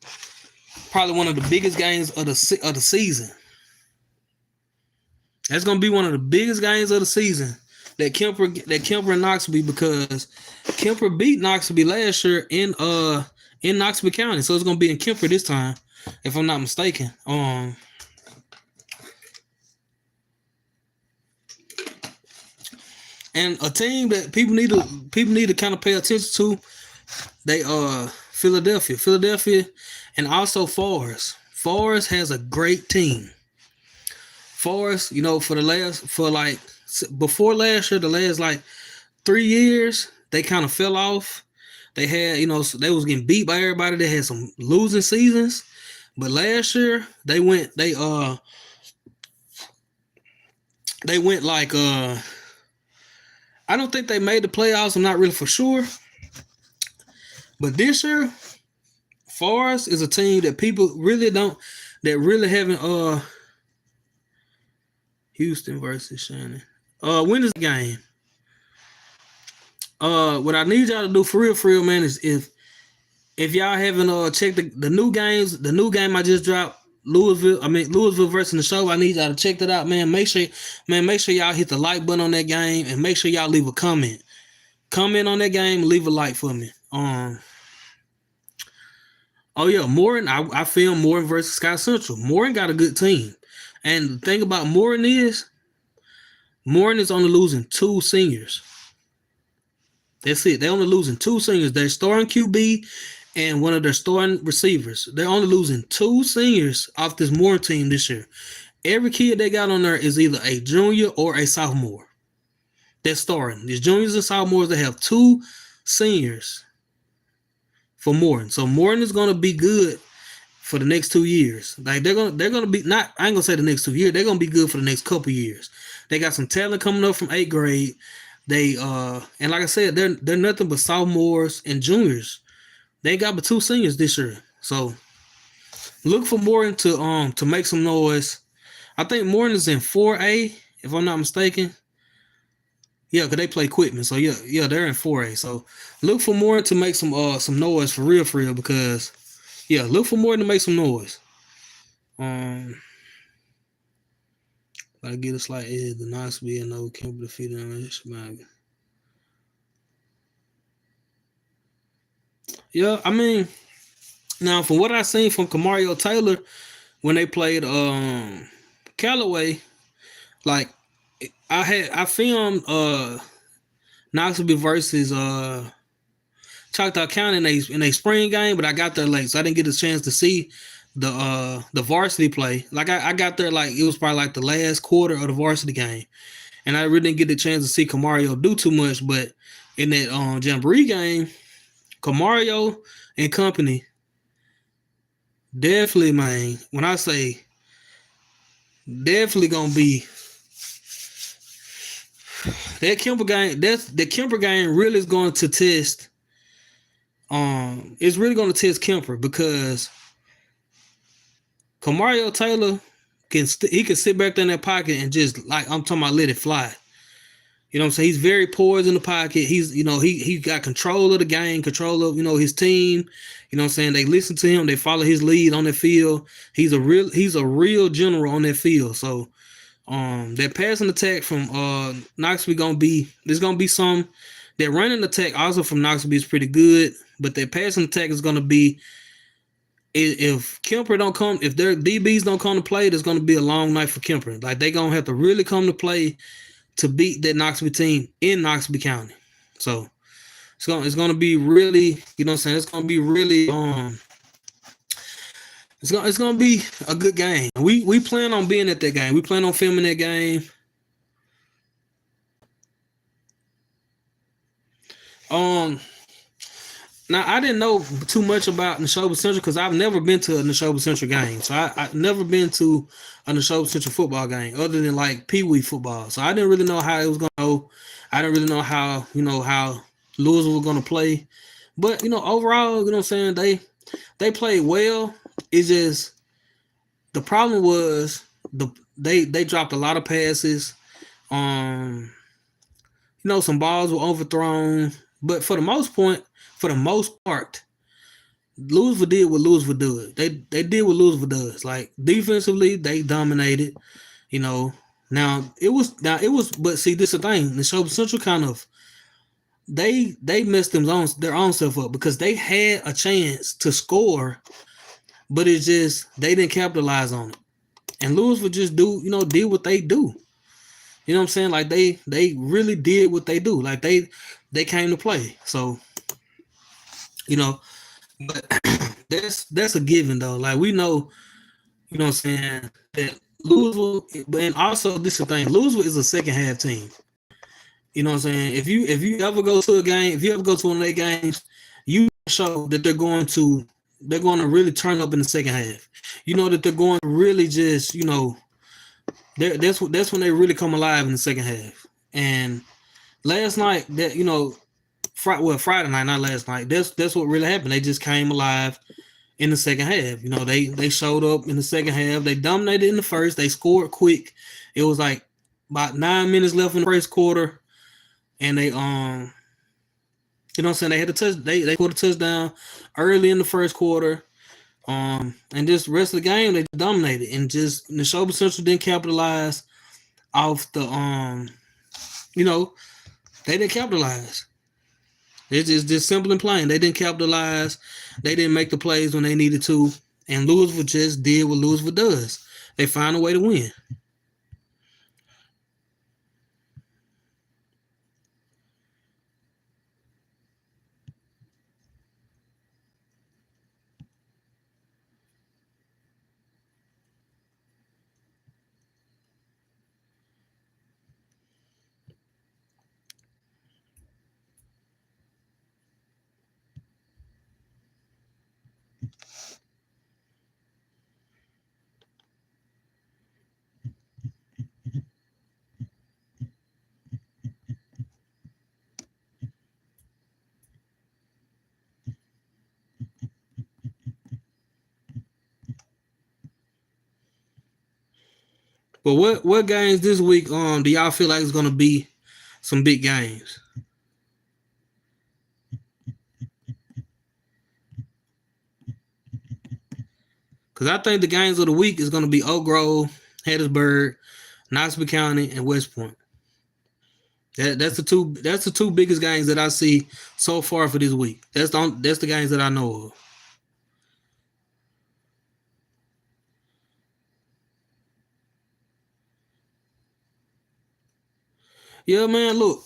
probably one of the biggest games of the season. That's gonna be one of the biggest games of the season. Kemper and Knoxville because Kemper beat Knoxville last year in Knoxville County, so it's gonna be in Kemper this time, if I'm not mistaken. And a team that people need to kind of pay attention to, they Philadelphia, and also Forest. Forest has a great team. Forest, before last year, the last like 3 years, they kind of fell off. They had, they was getting beat by everybody. They had some losing seasons, but last year they went like I don't think they made the playoffs. I'm not really for sure, but this year, Forest is a team that people really haven't. Houston versus Shannon. When is the game? What I need y'all to do for real, man, is if y'all haven't checked the new games, the new game I just dropped, Louisville versus the show. I need y'all to check that out, man. Make sure y'all hit the like button on that game and make sure y'all leave a comment. Comment on that game, leave a like for me. Oh yeah, Morin. I filmed Morin versus Scott Central. Morin got a good team, and the thing about Morin is only losing 2 seniors. That's it. They're only losing 2 seniors. They're starting QB and one of their starting receivers. They're only losing 2 seniors off this Morin team this year. Every kid they got on there is either a junior or a sophomore. They're starting. These juniors and sophomores, they have 2 seniors for Morin. So Morin is going to be good for the next 2 years. Like they're gonna be not. I ain't gonna say the next 2 years. They're gonna be good for the next couple years. They got some talent coming up from 8th grade. They and like I said, they're nothing but sophomores and juniors. They got but 2 seniors this year. So look for Morin to make some noise. I think Morin is in 4A, if I'm not mistaken. Yeah, because they play Quitman. So yeah, they're in 4A. So look for Morin to make some noise for real, because look for Morin to make some noise. I get a slight edge. The Knoxville and no Kemper defeated him. Yeah, I mean, now from what I seen from Camario Taylor when they played Callaway, like I filmed Knoxville versus Choctaw County in a spring game, but I got there late, so I didn't get a chance to see the varsity play. Like I got there like it was probably like the last quarter of the varsity game, and I really didn't get the chance to see Camario do too much. But in that Jamboree game, Camario and company definitely, man. When I say definitely gonna be that Kemper game, the Kemper game really is going to test. It's really going to test Kemper because Camario Taylor can sit back there in that pocket and just like I'm talking about let it fly. You know what I'm saying? He's very poised in the pocket. He's he got control of the game, control of his team. You know what I'm saying? They listen to him, they follow his lead on the field. He's a real general on that field. So that passing attack from Knoxville there's gonna be some. That running attack also from Knoxville is pretty good, but that passing attack is gonna be if Kemper don't come, if their DBs don't come to play, there's gonna be a long night for Kemper. Like they gonna have to really come to play to beat that Knoxville team in Knoxville County. So it's gonna be really, you know what I'm saying? It's gonna be really it's gonna be a good game. We plan on being at that game. We plan on filming that game. Now I didn't know too much about Neshoba Central because I've never been to a Neshoba Central game. So I never been to a Neshoba Central football game other than like Pee Wee football. So I didn't really know how it was gonna go. I didn't really know how Louisville was gonna play. But overall, what I'm saying, they played well. It's just the problem was they dropped a lot of passes. Um, some balls were overthrown, but for the most part, Louisville did what Louisville does. They did what Louisville does. Like defensively, they dominated. You know, but see, this is the thing. The Show Central kind of they messed their own self up because they had a chance to score, but it's just they didn't capitalize on it. And Louisville just did what they do. You know what I'm saying? Like they really did what they do. Like they came to play. So, but that's a given though. Like we know, what I'm saying, that Louisville, but and also this is the thing, Louisville is a second half team. You know what I'm saying? If you ever go to a game, if you ever go to one of their games, you show that they're going to really turn up in the second half. You know that they're going to really just, that's when they really come alive in the second half. And last night, Friday night, not last night. That's what really happened. They just came alive in the second half. They showed up in the second half. They dominated in the first. They scored quick. It was like about 9 minutes left in the first quarter, and they they had a touch. They scored a touchdown early in the first quarter. And just the rest of the game they dominated, and just Neshoba Central didn't capitalize off the they didn't capitalize. It's just simple and plain. They didn't capitalize. They didn't make the plays when they needed to, and Louisville just did what Louisville does. They find a way to win. But what games this week do y'all feel like is going to be some big games? Because I think the games of the week is going to be Oak Grove, Hattiesburg, Knoxville County, and West Point. That's the two biggest games that I see so far for this week. That's the games that I know of. Yeah, man. Look,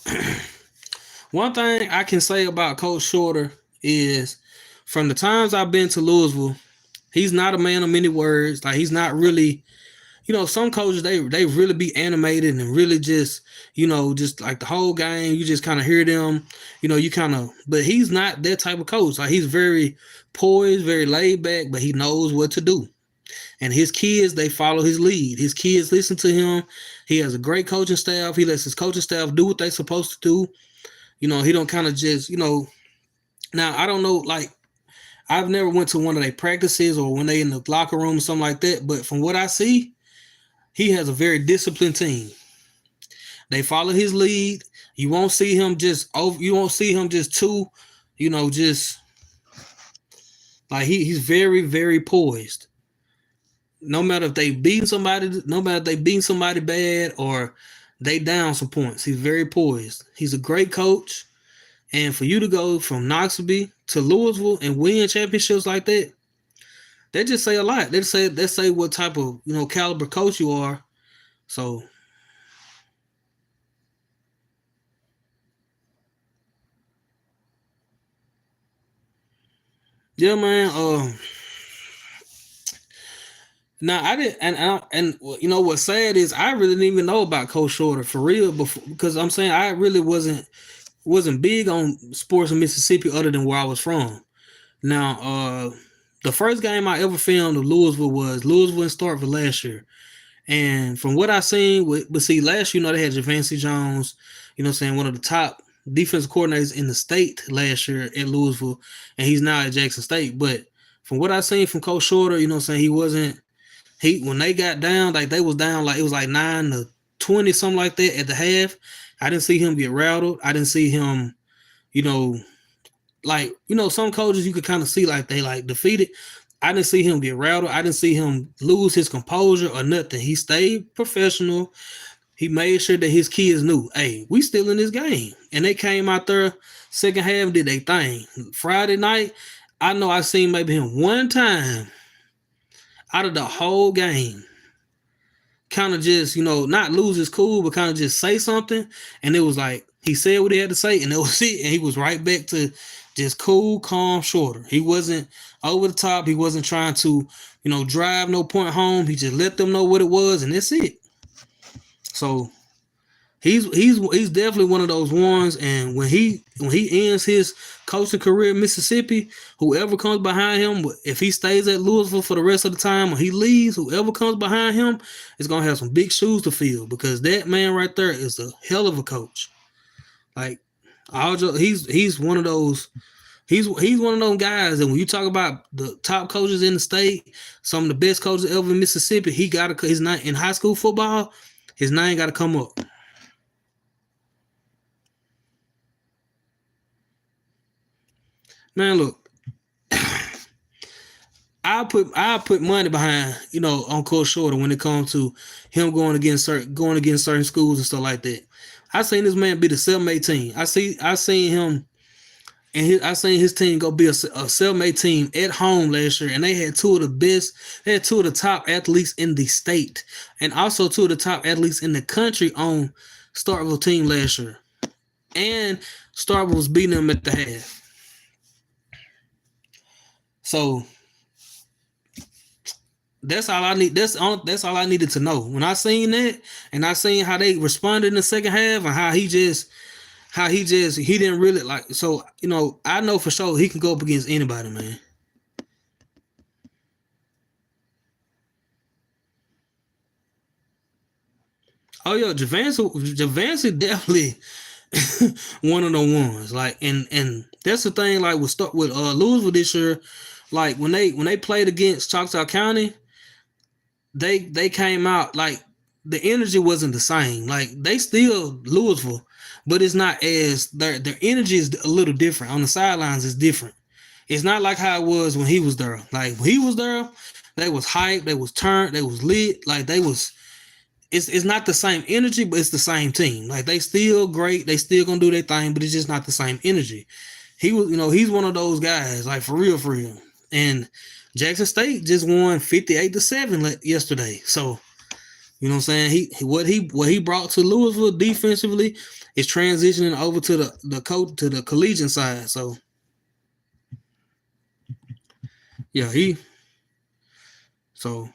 one thing I can say about Coach Shorter is, from the times I've been to Louisville, he's not a man of many words. Like he's not really, some coaches they really be animated and really just, just like the whole game. You just kind of hear them, you kind of. But he's not that type of coach. Like he's very poised, very laid back, but he knows what to do. And his kids, they follow his lead. His kids listen to him. He has a great coaching staff. He lets his coaching staff do what they're supposed to do. He don't kind of just, Now I don't know, like I've never went to one of their practices or when they in the locker room or something like that. But from what I see, he has a very disciplined team. They follow his lead. You won't see him just over. You won't see him just too, just like he's very, very poised. No matter if they beat somebody, no matter if they beat somebody bad or they down some points, he's very poised. He's a great coach. And for you to go from Knoxville to Louisville and win championships like that, they just say a lot. They say what type of caliber coach you are. So yeah, man. Now I didn't, and what's sad is I really didn't even know about Coach Shorter for real before, because I'm saying I really wasn't wasn't big on sports in Mississippi other than where I was from. Now, the first game I ever filmed of Louisville was Louisville and Starkville last year. And from what I seen, but see, last year, they had Javancy Jones, saying, one of the top defensive coordinators in the state last year at Louisville, and he's now at Jackson State. But from what I seen from Coach Shorter, saying, he wasn't when they got down, like they was down, like it was like 9-20, something like that at the half. I didn't see him get rattled. I didn't see him, you know, some coaches you could kind of see like they like defeated. I didn't see him get rattled. I didn't see him lose his composure or nothing. He stayed professional. He made sure that his kids knew, hey, we still in this game. And they came out there second half, did their thing. Friday night, I know I seen maybe him one time out of the whole game, kind of just, not lose his cool, but kind of just say something. And it was like, he said what he had to say, and it was it. And he was right back to just cool, calm, Shorter. He wasn't over the top. He wasn't trying to, drive no point home. He just let them know what it was, and that's it. So he's definitely one of those ones. And when he ends his coaching career in Mississippi, whoever comes behind him, if he stays at Louisville for the rest of the time or he leaves, whoever comes behind him is gonna have some big shoes to fill, because that man right there is a hell of a coach. Like, he's one of those. He's one of those guys, and when you talk about the top coaches in the state, some of the best coaches ever in Mississippi, he got his name in high school football. His name got to come up. Man, look, I put money behind, on Coach Shorter when it comes to him going against certain schools and stuff like that. I seen this man be the 7A team. I seen him, and I seen his team go be a 7A team at home last year, and they had two of the best. They had two of the top athletes in the state, and also two of the top athletes in the country on Starkville team last year. And Starkville was beating them at the half. So that's all I need. That's all I needed to know. When I seen that, and I seen how they responded in the second half, and how he didn't really like. So I know for sure he can go up against anybody, man. Oh yeah, Javancy definitely one of the ones. Like, and that's the thing. Like, with Louisville this year, like when they played against Choctaw County, they came out like the energy wasn't the same. Like, they still Louisville, but it's not as their energy is a little different. On the sidelines, it's different. It's not like how it was when he was there. Like, when he was there, they was hyped, they was turned, they was lit. Like, they was. It's not the same energy, but it's the same team. Like, they still great, they still gonna do their thing, but it's just not the same energy. He was, he's one of those guys, like, for real, for real. And Jackson State just won 58-7 yesterday. So, you know what I'm saying? What he brought to Louisville defensively is transitioning over to the collegiate side. So yeah, so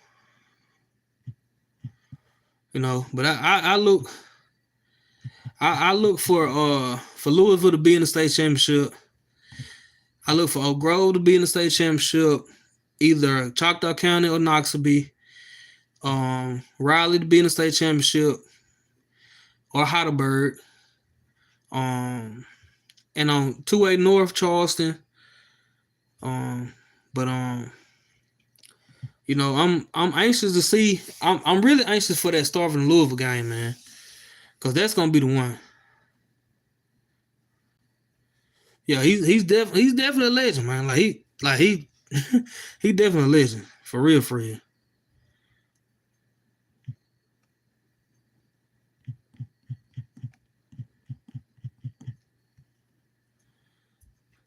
but I look for Louisville to be in the state championship. I look for Oak Grove to be in the state championship, either Choctaw County or Noxubee. Raleigh to be in the state championship, or Heidelberg. And on 2A North, Charleston. But I'm anxious to see. I'm really anxious for that Starkville Louisville game, man, because that's gonna be the one. Yeah, he's definitely a legend, man. He he definitely a legend, for real, for real.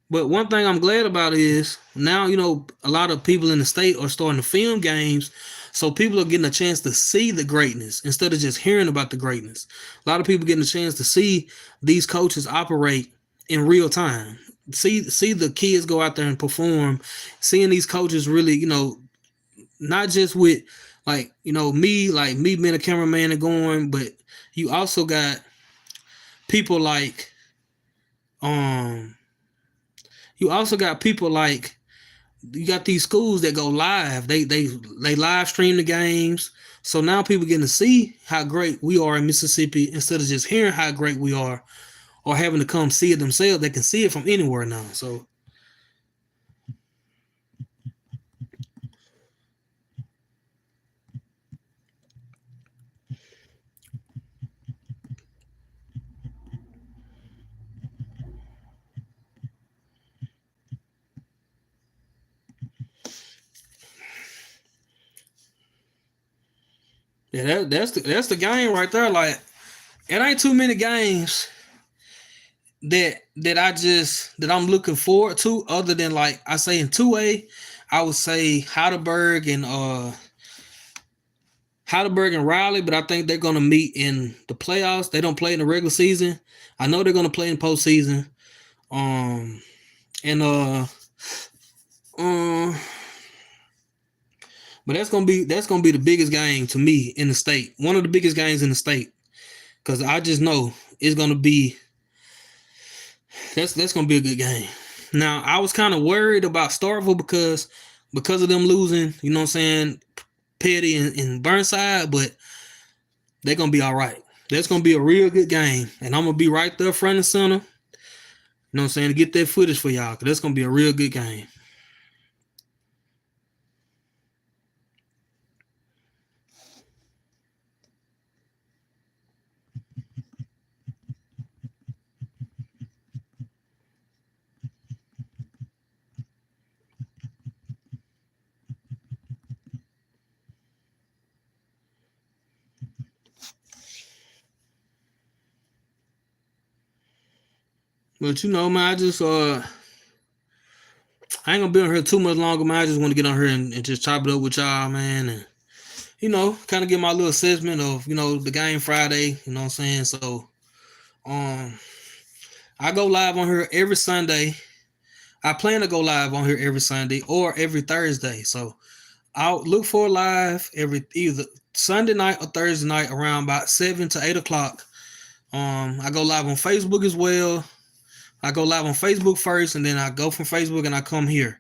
But one thing I'm glad about is now, a lot of people in the state are starting to film games. So people are getting a chance to see the greatness instead of just hearing about the greatness. A lot of people getting a chance to see these coaches operate in real time. See the kids go out there and perform. Seeing these coaches really, not just with me being a cameraman and going, but you also got people like Um, you also got people like you got these schools that go live. They live stream the games. So now people getting to see how great we are in Mississippi instead of just hearing how great we are or having to come see it themselves. They can see it from anywhere now. So yeah, that's the game right there. Like it ain't too many games that I'm looking forward to other than like I say in 2A, I would say Heidelberg and Raleigh, but I think they're gonna meet in the playoffs. They don't play in the regular season. I know they're gonna play in postseason. Um and um but that's gonna be the biggest game to me in the state. One of the biggest games in the state. Cause I just know it's gonna be that's gonna be a good game. Now I was kind of worried about Starkville because of them losing, you know what I'm saying, Petty and Burnside, but they're gonna be all right. That's gonna be a real good game, and I'm gonna be right there front and center. You know what I'm saying, to get that footage for y'all, cause that's gonna be a real good game. But you know, man, I ain't gonna be on here too much longer, man. I just want to get on here and just chop it up with y'all, man, and kind of get my little assessment of the game Friday. You know what I'm saying? So, um, I go live on here every Sunday. I plan to go live on here every Sunday or every Thursday. So I'll look for a live every either Sunday night or Thursday night around about 7 to 8 o'clock. I go live on Facebook as well. I go live on Facebook first, and then I go from Facebook and I come here.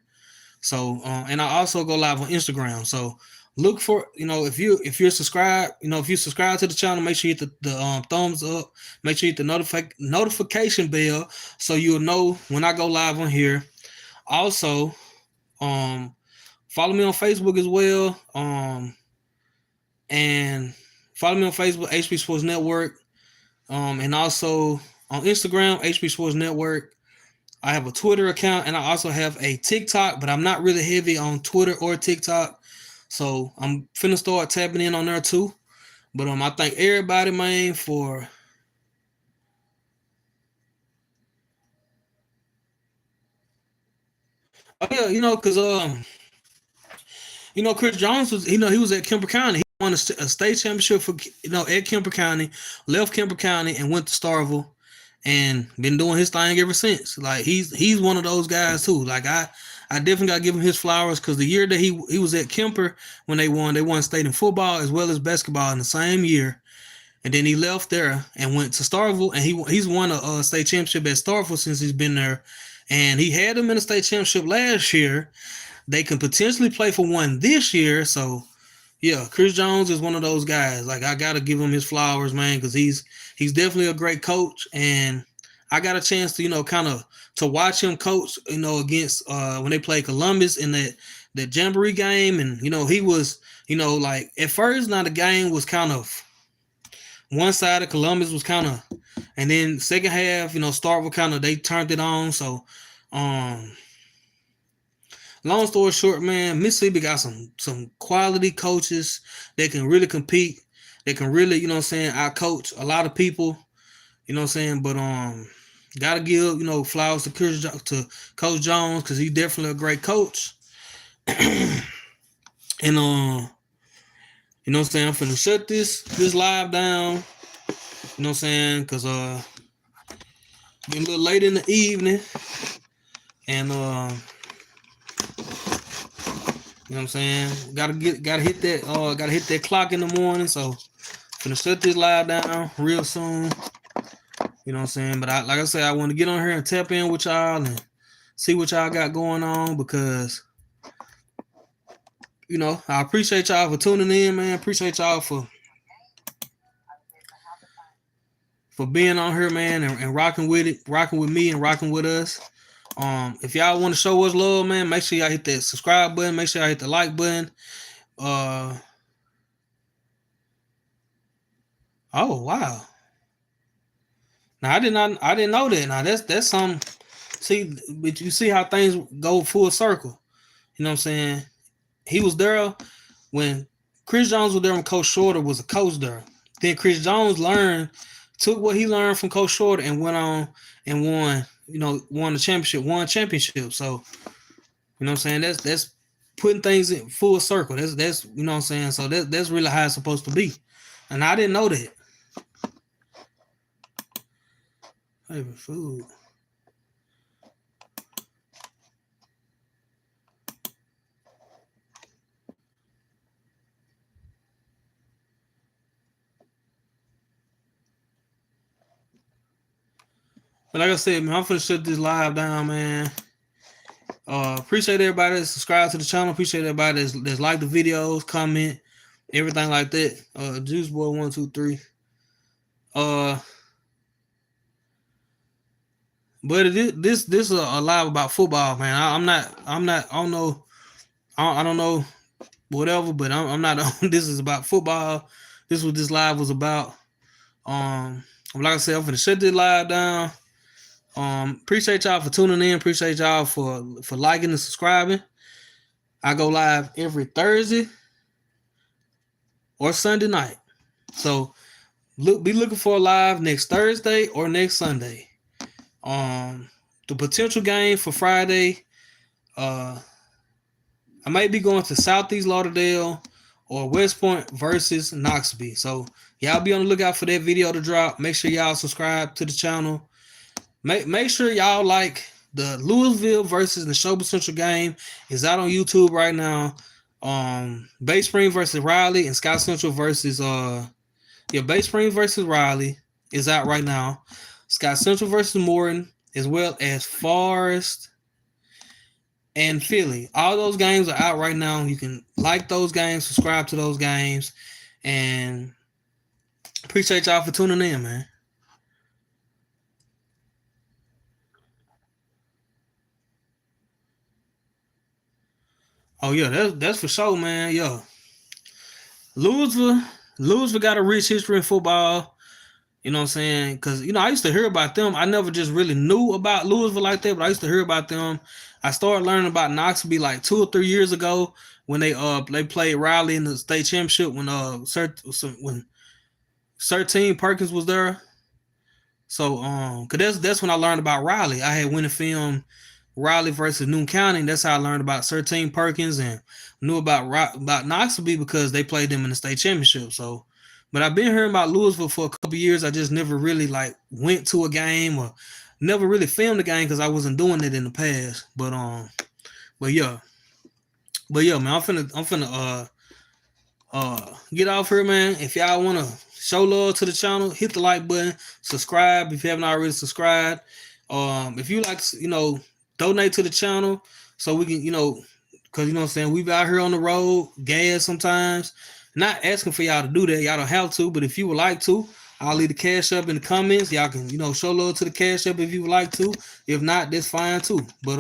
So, and I also go live on Instagram. So, look for if you're subscribed, if you subscribe to the channel, make sure you hit the thumbs up. Make sure you hit the notification bell so you'll know when I go live on here. Also, um, follow me on Facebook as well. And follow me on Facebook, HP Sports Network. And also on Instagram, HP Sports Network. I have a Twitter account and I also have a TikTok, but I'm not really heavy on Twitter or TikTok. So I'm finna start tapping in on there too. But I thank everybody, man, for oh yeah, because Chris Jones was, he was at Kemper County. He won a state championship for, at Kemper County, left Kemper County and went to Starkville and been doing his thing ever since. Like he's one of those guys too. Like I definitely got to give him his flowers because the year that he was at Kemper when they won state in football as well as basketball in the same year. And then he left there and went to Starkville, and he's won a state championship at Starkville since he's been there. And he had them in a state championship last year. They can potentially play for one this year. So yeah, Chris Jones is one of those guys. Like I gotta give him his flowers, man, because he's definitely a great coach, and I got a chance to kind of to watch him coach, against when they played Columbus in that Jamboree game, and he was like at first now the game was kind of one side of Columbus was kind of, and then second half Starkville kind of they turned it on. So long story short, man, Mississippi got some quality coaches that can really compete. They can really, out coach a lot of people. You know what I'm saying? But gotta give, flowers to Coach Jones because he's definitely a great coach. And you know what I'm saying? I'm finna shut this live down. You know what I'm saying? Cause getting a little late in the evening. And you know what I'm saying? Gotta hit that clock in the morning. So finna shut this live down real soon. You know what I'm saying? But like I said, I want to get on here and tap in with y'all and see what y'all got going on because, you know, I appreciate y'all for tuning in, man. Appreciate y'all for being on here, man, and rocking with it, rocking with me and rocking with us. If y'all want to show us love, man, make sure y'all hit that subscribe button. Make sure y'all hit the like button. Oh wow. Now I didn't know that. Now that's some. See, but you see how things go full circle. You know what I'm saying? He was there when Chris Jones was there when Coach Shorter was a coach there. Then Chris Jones took what he learned from Coach Shorter and went on and won. You know, won championship. So you know what I'm saying? That's putting things in full circle. That's you know what I'm saying. So that's really how it's supposed to be. And I didn't know that. Favorite food. But like I said, man, I'm finna shut this live down, man. Appreciate everybody that subscribe to the channel. Appreciate everybody that's like the videos, comment, everything like that. Juice Boy 123. But this is a live about football, man. I don't know whatever, but I'm not on. This is about football. This is what this live was about. Like I said, I'm gonna shut this live down. Appreciate y'all for tuning in. Appreciate y'all for liking and subscribing. I go live every Thursday or Sunday night. So be looking for a live next Thursday or next Sunday. The potential game for Friday, I might be going to Southeast Lauderdale or West Point versus Knoxville. So y'all be on the lookout for that video to drop. Make sure y'all subscribe to the channel. Make sure y'all like the Louisville versus the Neshoba Central game is out on YouTube right now. Bay Spring versus Riley and Scott Central versus Bay Spring versus Riley is out right now. Scott Central versus Morton, as well as Forest and Philly. All those games are out right now. You can like those games, subscribe to those games, and appreciate y'all for tuning in, man. Oh yeah, that's for sure, man. Yo, Louisville got a rich history in football. You know what I'm saying? Because I used to hear about them. I never just really knew about Louisville like that, but I used to hear about them. I started learning about Knoxville like 2 or 3 years ago when they played Riley in the state championship when Sertine Perkins was there. So cause that's when I learned about Riley. I had went and filmed Riley versus Newton County. That's how I learned about Sertine Perkins and knew about Knoxville because they played them in the state championship. So, but I've been hearing about Louisville for a couple years. I just never really like went to a game or never really filmed a game because I wasn't doing it in the past. But yeah, man, I'm finna get off here, man. If y'all wanna show love to the channel, hit the like button, subscribe if you haven't already subscribed. If you like to, donate to the channel so we can, because what I'm saying, we out here on the road, gas sometimes. Not asking for y'all to do that. Y'all don't have to, but if you would like to, I'll leave the cash up in the comments. Y'all can, show love to the cash up if you would like to. If not, that's fine too. But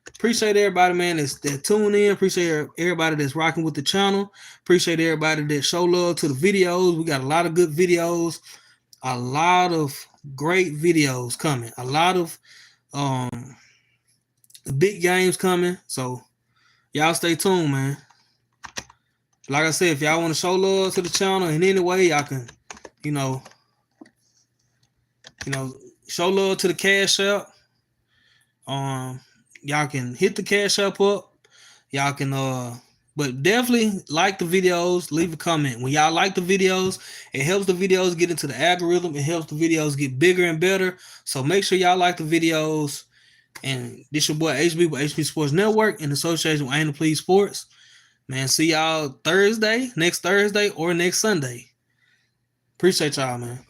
appreciate everybody, man, that tune in. Appreciate everybody that's rocking with the channel. Appreciate everybody that show love to the videos. We got a lot of good videos, a lot of great videos coming, a lot of big games coming. So y'all stay tuned, man. Like I said, if y'all want to show love to the channel in any way, y'all can, show love to the cash app. Y'all can hit the cash up. Y'all can but definitely like the videos, leave a comment. When y'all like the videos, it helps the videos get into the algorithm. It helps the videos get bigger and better. So make sure y'all like the videos. And this your boy HB with HB Sports Network in association with Ain't to Please Sports. Man, see y'all next Thursday or next Sunday. Appreciate y'all, man.